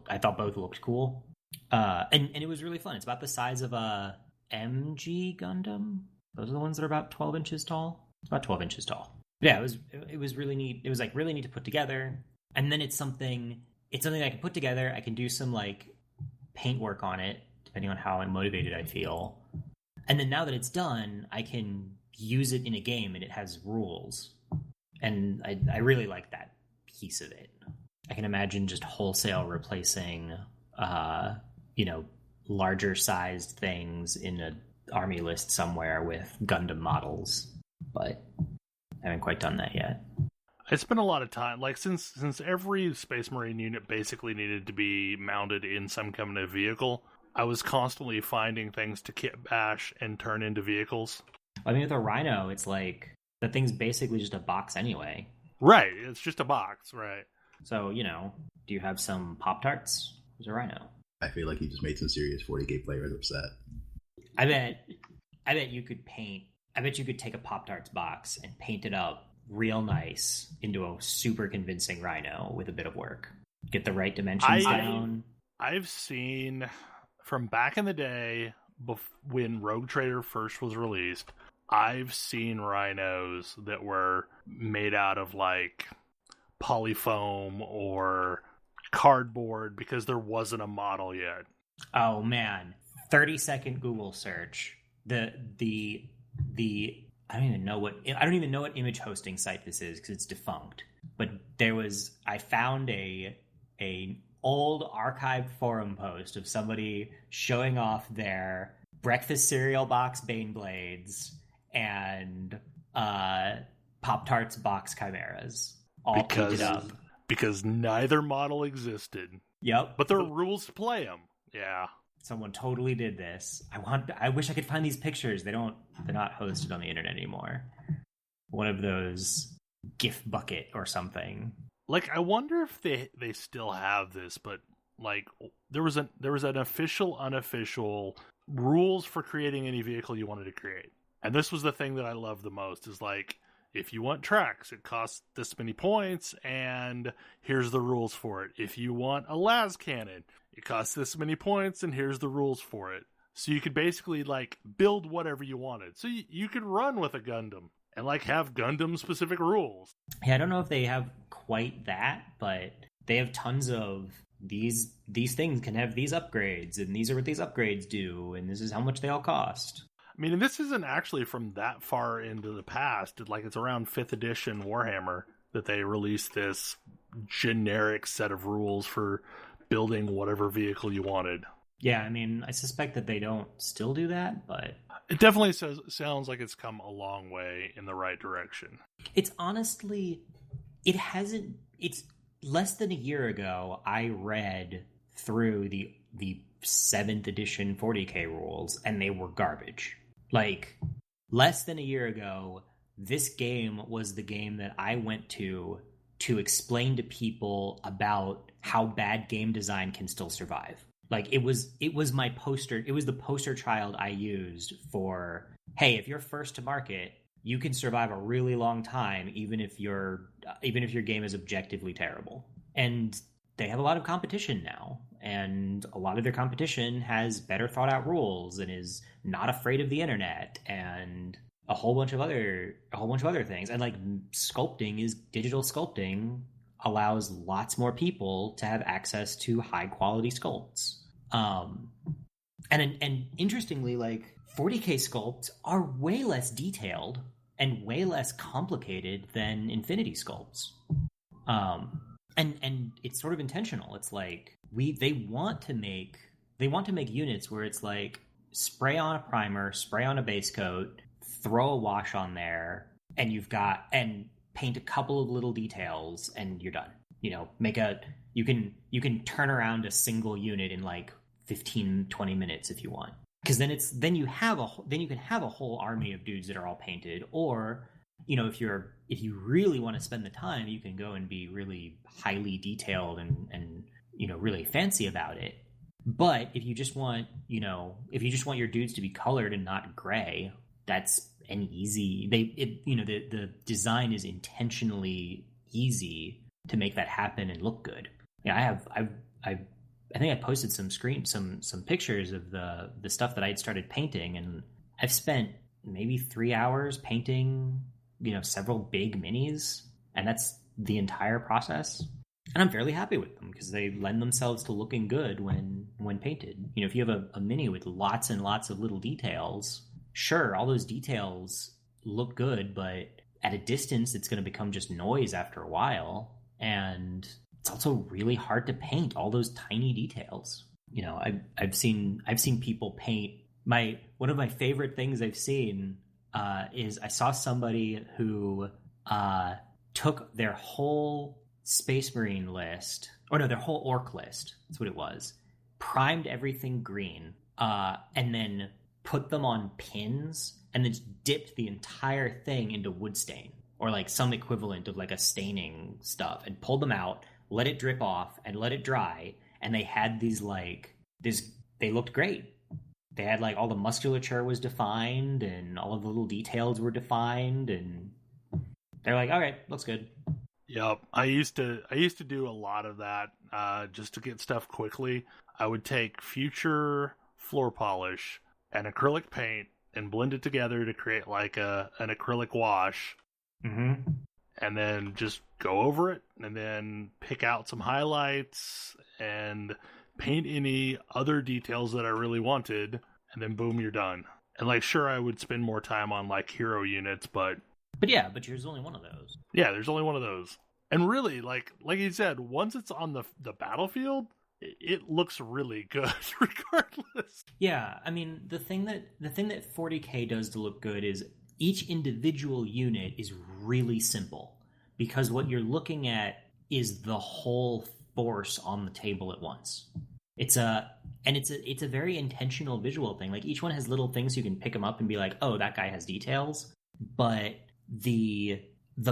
I thought both looked cool. And it was really fun. It's about the size of a MG Gundam. Those are the ones that are about 12 inches tall. It's about 12 inches tall. Yeah, it was really neat. It was like really neat to put together. And then it's something that I can put together. I can do some like paint work on it, depending on how motivated I feel. And then now that it's done, I can use it in a game, and it has rules. And I really like that piece of it. I can imagine just wholesale replacing, larger sized things in an army list somewhere with Gundam models. But I haven't quite done that yet. I spent a lot of time, like, since every Space Marine unit basically needed to be mounted in some kind of vehicle, I was constantly finding things to kit bash and turn into vehicles. I mean, with a Rhino, it's like, the thing's basically just a box anyway. Right, it's just a box, right. So, do you have some Pop-Tarts? There's a Rhino. I feel like you just made some serious 40k players upset. I bet you could take a Pop-Tarts box and paint it up real nice into a super convincing Rhino with a bit of work. Get the right dimensions down. I've seen, from back in the day, when Rogue Trader first was released, I've seen Rhinos that were made out of, like, polyfoam or cardboard because there wasn't a model yet. Oh, man. 30-second Google search. The I don't even know what image hosting site this is because it's defunct. But I found a old archived forum post of somebody showing off their breakfast cereal box Baneblades and Pop-Tarts box Chimeras all painted up. Because neither model existed. Yep. But there are rules to play them. Yeah. Someone totally did this. I wish I could find these pictures. They're not hosted on the internet anymore. One of those GIF bucket or something. Like, I wonder if they still have this, but like there was an official, unofficial rules for creating any vehicle you wanted to create. And this was the thing that I love the most, is like, if you want tracks, it costs this many points, and here's the rules for it. If you want a las cannon, it costs this many points, and here's the rules for it. So you could basically, like, build whatever you wanted. So you could run with a Gundam and, like, have Gundam-specific rules. Yeah, I don't know if they have quite that, but they have tons of these things can have these upgrades, and these are what these upgrades do, and this is how much they all cost. I mean, and this isn't actually from that far into the past. Like, it's around 5th edition Warhammer that they released this generic set of rules for building whatever vehicle you wanted. Yeah, I mean, I suspect that they don't still do that, but it definitely sounds like it's come a long way in the right direction. It's honestly, it's less than a year ago, I read through the 7th edition 40k rules, and they were garbage. Like, less than a year ago, this game was the game that I went to explain to people about how bad game design can still survive. Like, it was my poster. It was the poster child I used for, hey, if you're first to market, you can survive a really long time, even if your game is objectively terrible. And they have a lot of competition now, and a lot of their competition has better thought out rules and is not afraid of the internet and a whole bunch of other things. And like, digital sculpting allows lots more people to have access to high quality sculpts. And interestingly, like, 40k sculpts are way less detailed and way less complicated than Infinity sculpts. And it's sort of intentional. It's like they want to make units where it's like, spray on a primer, spray on a base coat, throw a wash on there, and paint a couple of little details, and you're done. You can turn around a single unit in like 15-20 minutes if you want, because then you can have a whole army of dudes that are all painted. Or if you really want to spend the time, you can go and be really highly detailed and really fancy about it. But if you just want, your dudes to be colored and not gray, that's an easy. The design is intentionally easy to make that happen and look good. Yeah, I think I posted some pictures of the stuff that I had started painting, and I've spent maybe 3 hours painting, several big minis, and that's the entire process. And I'm fairly happy with them because they lend themselves to looking good when painted. If you have a mini with lots and lots of little details, sure, all those details look good, but at a distance, it's going to become just noise after a while. And it's also really hard to paint all those tiny details. I've seen people paint. One of my favorite things I've seen is I saw somebody who took their whole Space Marine list, their whole orc list. That's what it was. Primed everything green, and then put them on pins, and then dipped the entire thing into wood stain or like some equivalent of like a staining stuff, and pulled them out, let it drip off, and let it dry. And they had they looked great. They had like all the musculature was defined, and all of the little details were defined, and they're like, all right, looks good. Yep, I used to do a lot of that just to get stuff quickly. I would take Future floor polish and acrylic paint and blend it together to create like an acrylic wash, and then just go over it, and then pick out some highlights and paint any other details that I really wanted, and then boom, you're done. And like, sure, I would spend more time on like hero units, but there's only one of those. Yeah, there's only one of those. And really, like you said, once it's on the battlefield, it looks really good regardless. Yeah, I mean, the thing that 40K does to look good is each individual unit is really simple, because what you're looking at is the whole force on the table at once. It's a very intentional visual thing. Like, each one has little things you can pick them up and be like, oh, that guy has details, but the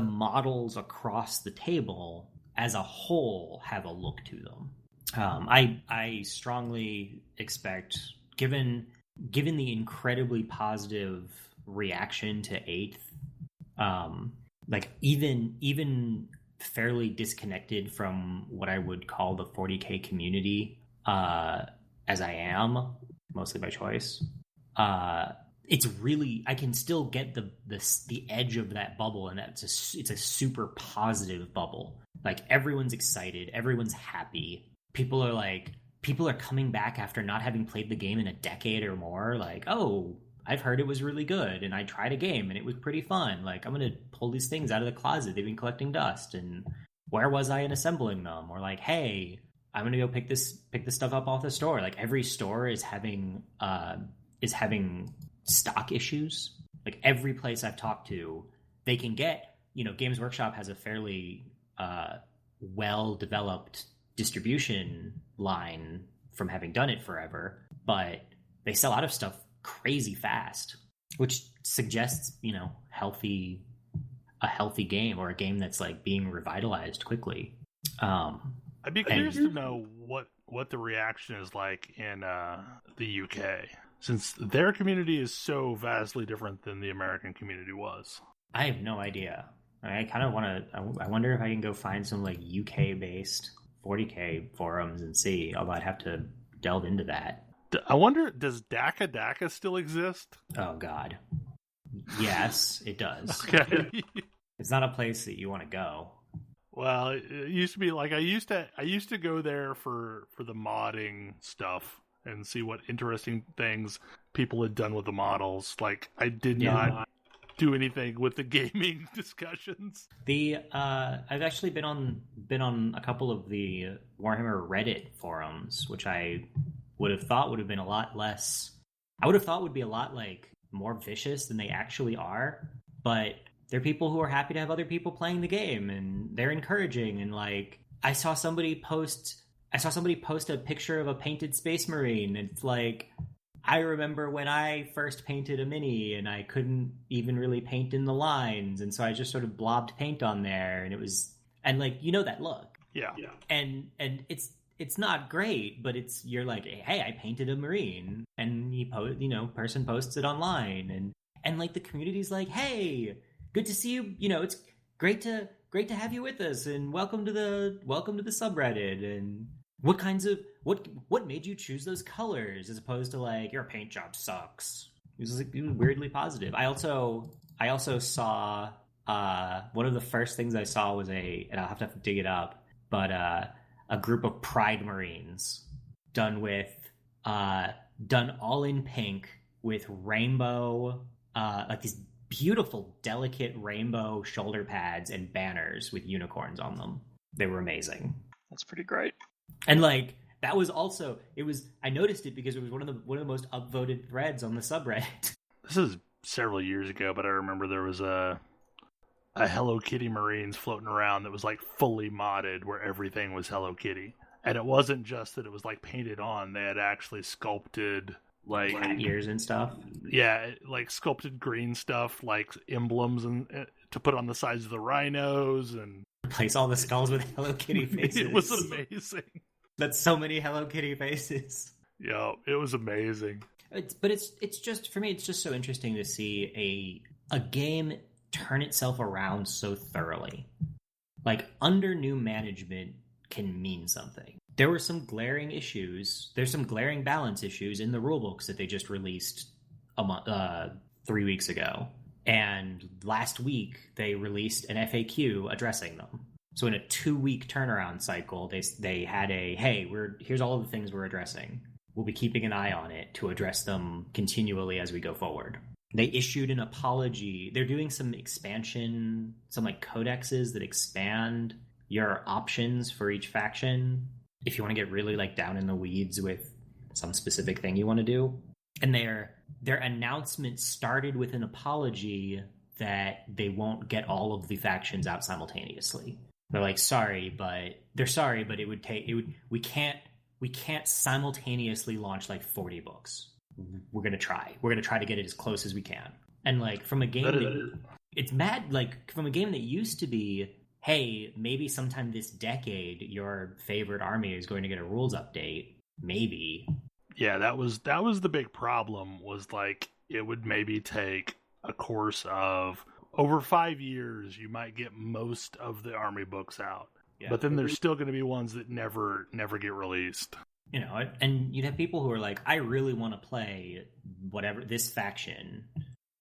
models across the table as a whole have a look to them. I strongly expect, given the incredibly positive reaction to 8th, like even fairly disconnected from what I would call the 40K community, as I am, mostly by choice, it's really, I can still get the edge of that bubble, and it's a super positive bubble. Like, everyone's excited, everyone's happy. People are coming back after not having played the game in a decade or more. Like, oh, I've heard it was really good, and I tried a game and it was pretty fun. Like, I'm gonna pull these things out of the closet. They've been collecting dust, and where was I in assembling them? Or like, hey, I'm gonna go pick this stuff up off the store. Like, every store is having stock issues. Like, every place I've talked to, they can get, Games Workshop has a fairly well-developed distribution line from having done it forever, but they sell out of stuff crazy fast, which suggests, a healthy game, or a game that's like being revitalized quickly. I'd be curious to know what the reaction is like in the UK, since their community is so vastly different than the American community was. I have no idea. I kind of want to. I wonder if I can go find some like UK based 40K forums and see. Although I'd have to delve into that. I wonder, does Daka still exist? Oh God, yes, it does. Okay, it's not a place that you want to go. Well, it used to be like I used to go there for the modding stuff and see what interesting things people had done with the models. Like, I did not do anything with the gaming discussions. I've actually been on a couple of the Warhammer Reddit forums, which I would have thought would have been a lot less. I would have thought would be a lot like more vicious than they actually are, but they're people who are happy to have other people playing the game, and they're encouraging. And like, I saw somebody post a picture of a painted Space Marine. It's like, I remember when I first painted a mini and I couldn't even really paint in the lines, and so I just sort of blobbed paint on there, and it was, and like, that look. Yeah. And it's it's not great, but you're like, hey, I painted a Marine, and person posts it online, and like the community's like, hey, good to see you. It's great to have you with us, and welcome to the subreddit. And what made you choose those colors as opposed to like your paint job sucks? It was weirdly positive. I also saw one of the first things I saw was and I'll have to dig it up, but a group of Pride Marines done all in pink with rainbow, like these beautiful, delicate rainbow shoulder pads and banners with unicorns on them. They were amazing. That's pretty great. And like that was also I noticed it because it was one of the most upvoted threads on the subreddit. This is several years ago, but I remember there was a Hello Kitty Marines floating around that was like fully modded where everything was Hello Kitty. And it wasn't just that it was like painted on, they had actually sculpted like cat ears and stuff. Yeah, like sculpted green stuff, like emblems and to put on the sides of the rhinos and replace all the skulls with Hello Kitty faces. It was amazing. That's so many Hello Kitty faces. Yeah, it was amazing. But it's just, for me, it's just so interesting to see a game turn itself around so thoroughly. Like, under new management can mean something. There were some glaring issues. There's some glaring balance issues in the rulebooks that they just released 3 weeks ago. And last week, they released an FAQ addressing them. So in a 2-week turnaround cycle, they had here's all of the things we're addressing. We'll be keeping an eye on it to address them continually as we go forward. They issued an apology. They're doing some expansion, some like codexes that expand your options for each faction if you want to get really like down in the weeds with some specific thing you want to do. And their announcement started with an apology that they won't get all of the factions out simultaneously. They're like, we can't simultaneously launch like 40 books. We're going to try to get it as close as we can. And like from a game it's mad, like from a game that used to be, hey, maybe sometime this decade your favorite army is going to get a rules update. Maybe. Yeah, that was the big problem, was like it would maybe take a course of over 5 years you might get most of the army books out. Yeah. But then there's still going to be ones that never get released. And you'd have people who are like, I really want to play whatever this faction,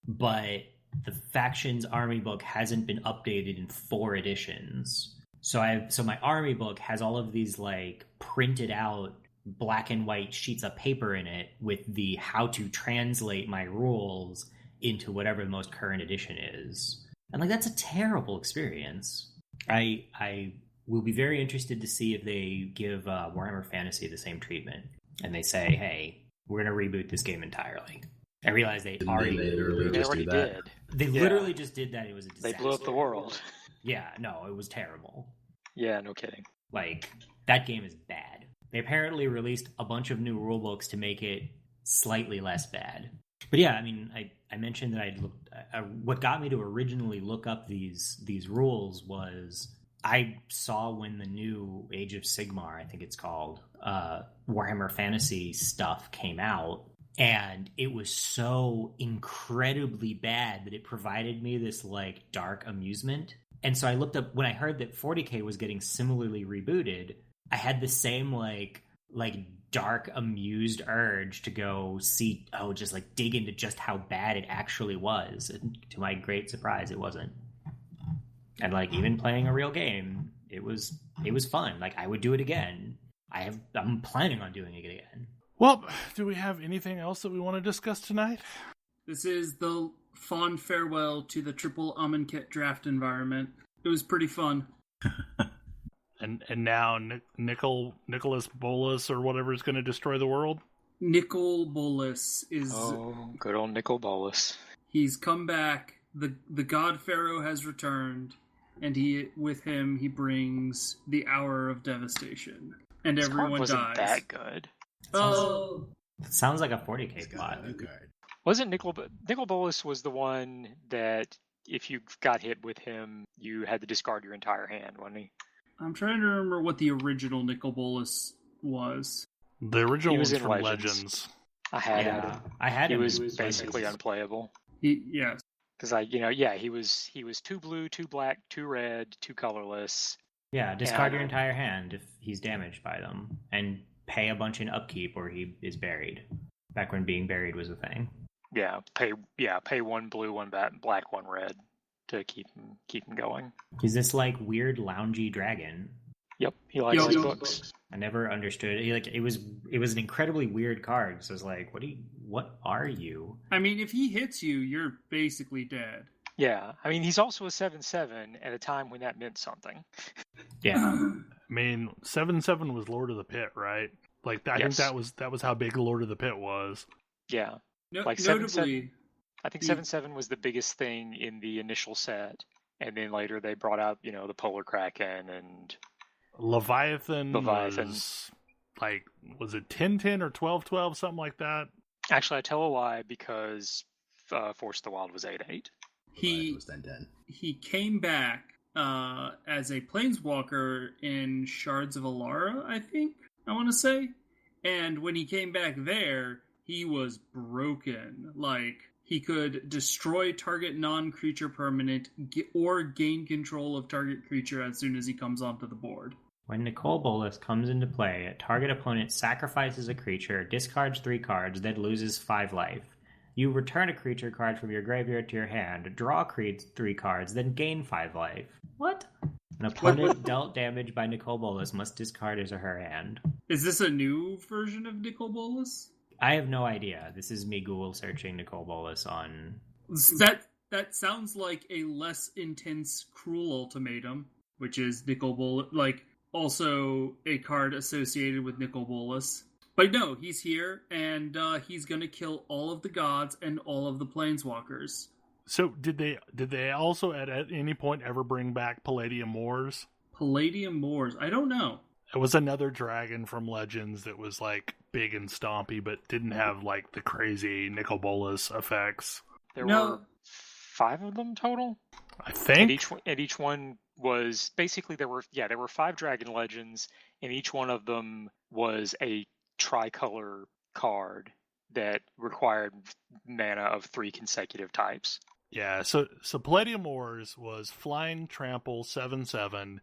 but the faction's army book hasn't been updated in 4 editions. So my army book has all of these like printed out black and white sheets of paper in it with the how to translate my rules into whatever the most current edition is. And like that's a terrible experience. I will be very interested to see if they give Warhammer Fantasy the same treatment and they say, hey, we're going to reboot this game entirely. I realize they already did. They literally just did that. It was a disaster. They blew up the world. Yeah, no, it was terrible. Yeah, no kidding. Like, that game is bad. They apparently released a bunch of new rulebooks to make it slightly less bad. But yeah, I mean, I mentioned that what got me to originally look up these rules was I saw when the new Age of Sigmar, I think it's called, Warhammer Fantasy stuff came out, and it was so incredibly bad that it provided me this like dark amusement. And so I looked up, when I heard that 40K was getting similarly rebooted, I had the same like dark amused urge to go see, just like dig into just how bad it actually was. And to my great surprise, it wasn't. And like even playing a real game, it was fun. Like I would do it again. I'm planning on doing it again. Well, do we have anything else that we want to discuss tonight? This is the fond farewell to the triple Amonkhet draft environment. It was pretty fun. And now Nicholas Bolas or whatever is going to destroy the world? Nicol Bolas is... Oh, good old Nicol Bolas. He's come back. The God Pharaoh has returned. And with him, he brings the Hour of Devastation. And This everyone wasn't dies. that good. Oh! Sounds like a 40K plot. Wasn't Nicol Bolas was the one that if you got hit with him, you had to discard your entire hand, wasn't he? I'm trying to remember what the original Nicol Bolas was. The original He was one's in from Legends. Legends. I had him. I had He him. was in basically Legends. unplayable. Yes. Because he was 2 blue, 2 black, 2 red, 2 colorless. Yeah, discard Yeah. your entire hand if he's damaged by them, and pay a bunch in upkeep or he is buried. Back when being buried was a thing. Pay 1 blue, 1 black, 1 red to keep him going. He's this like weird loungy dragon. Yep, he likes his Yo. books. I never understood. It was an incredibly weird card. So I was like, what are you? I mean, if he hits you, you're basically dead. Yeah, I mean, he's also a 7/7 at a time when that meant something. Yeah. I mean, 7/7 was Lord of the Pit, right? Like I think Yes. that was how big Lord of the Pit was. Yeah, like Notably, 7/7. I think 7/7 was the biggest thing in the initial set, and then later they brought out, the Polar Kraken and Leviathan. Leviathan. Was it 10/10 or 12/12, something like that? Actually, I tell a lie because Force of the Wild was 8/8. It was 10-10. he came back as a planeswalker in Shards of Alara, I think, I want to say. And when he came back there, he was broken. Like, he could destroy target non-creature permanent or gain control of target creature as soon as he comes onto the board. When Nicol Bolas comes into play, a target opponent sacrifices a creature, discards 3 cards, then loses 5 life. You return a creature card from your graveyard to your hand, draw 3 cards, then gain 5 life. What? An opponent dealt damage by Nicol Bolas must discard his or her hand. Is this a new version of Nicol Bolas? I have no idea. This is me Google searching Nicol Bolas on... That sounds like a less intense Cruel Ultimatum, which is Nicol Bolas, like, also a card associated with Nicol Bolas. But no, he's here, and he's going to kill all of the gods and all of the planeswalkers. So did they also at any point ever bring back Palladium Moors? Palladium Moors? I don't know. It was another dragon from Legends that was like big and stompy, but didn't have like the crazy Nicol Bolas effects. There were 5 of them total. I think. And each one was basically there were 5 Dragon Legends, and each one of them was a tricolor card that required mana of 3 consecutive types. Yeah, so Palladium Moors was flying, trample, 7/7,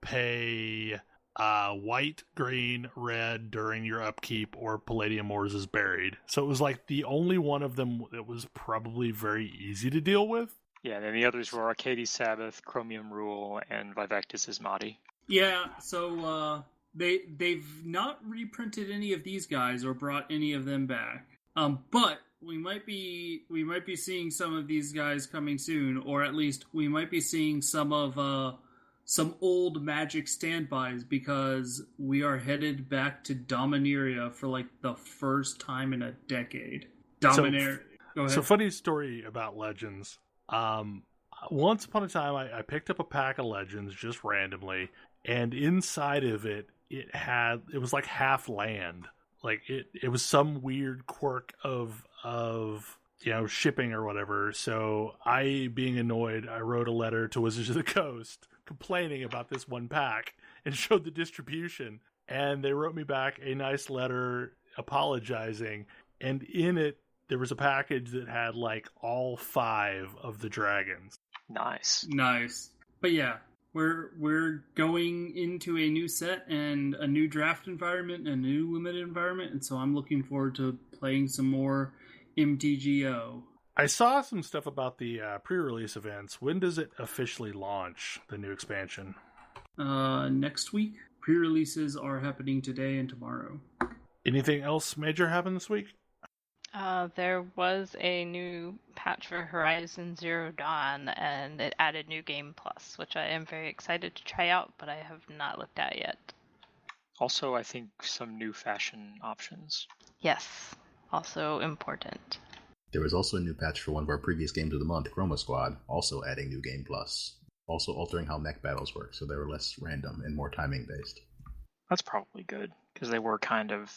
pay white, green, red during your upkeep, or Palladium Moors is buried. So it was like the only one of them that was probably very easy to deal with. Yeah, and then the others were Arcades Sabbath, Chromium Rule, and Vivectus Asmati. Yeah, so they've not reprinted any of these guys or brought any of them back. But we might be seeing some of these guys coming soon, or at least we might be seeing some old Magic standbys, because we are headed back to Dominaria for like the first time in a decade. Go ahead. So funny story about Legends. Once upon a time, I picked up a pack of Legends just randomly, and inside of it was like half land. Like it was some weird quirk of shipping or whatever. So I, being annoyed, I wrote a letter to Wizards of the Coast complaining about this one pack and showed the distribution. And they wrote me back a nice letter apologizing. And in it, there was a package that had like all 5 of the dragons. Nice. But yeah, we're going into a new set and a new draft environment, a new limited environment, and so I'm looking forward to playing some more MTGO. I saw some stuff about the pre-release events. When does it officially launch, the new expansion? Next week. Pre-releases are happening today and tomorrow. Anything else major happen this week? There was a new patch for Horizon Zero Dawn, and it added New Game Plus, which I am very excited to try out, but I have not looked at yet. Also, I think some new fashion options. Yes, also important. There was also a new patch for one of our previous games of the month, Chroma Squad, also adding New Game Plus. Also altering how mech battles work, so they were less random and more timing based. That's probably good, because they were kind of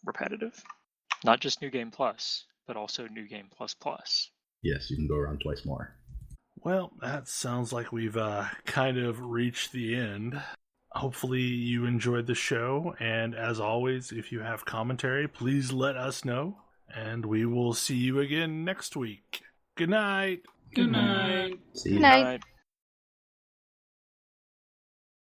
repetitive. Not just New Game Plus, but also New Game Plus Plus. Yes, you can go around twice more. Well, that sounds like we've kind of reached the end. Hopefully you enjoyed the show, and as always, if you have commentary, please let us know, and we will see you again next week. Good night. Good night. See you. Good night.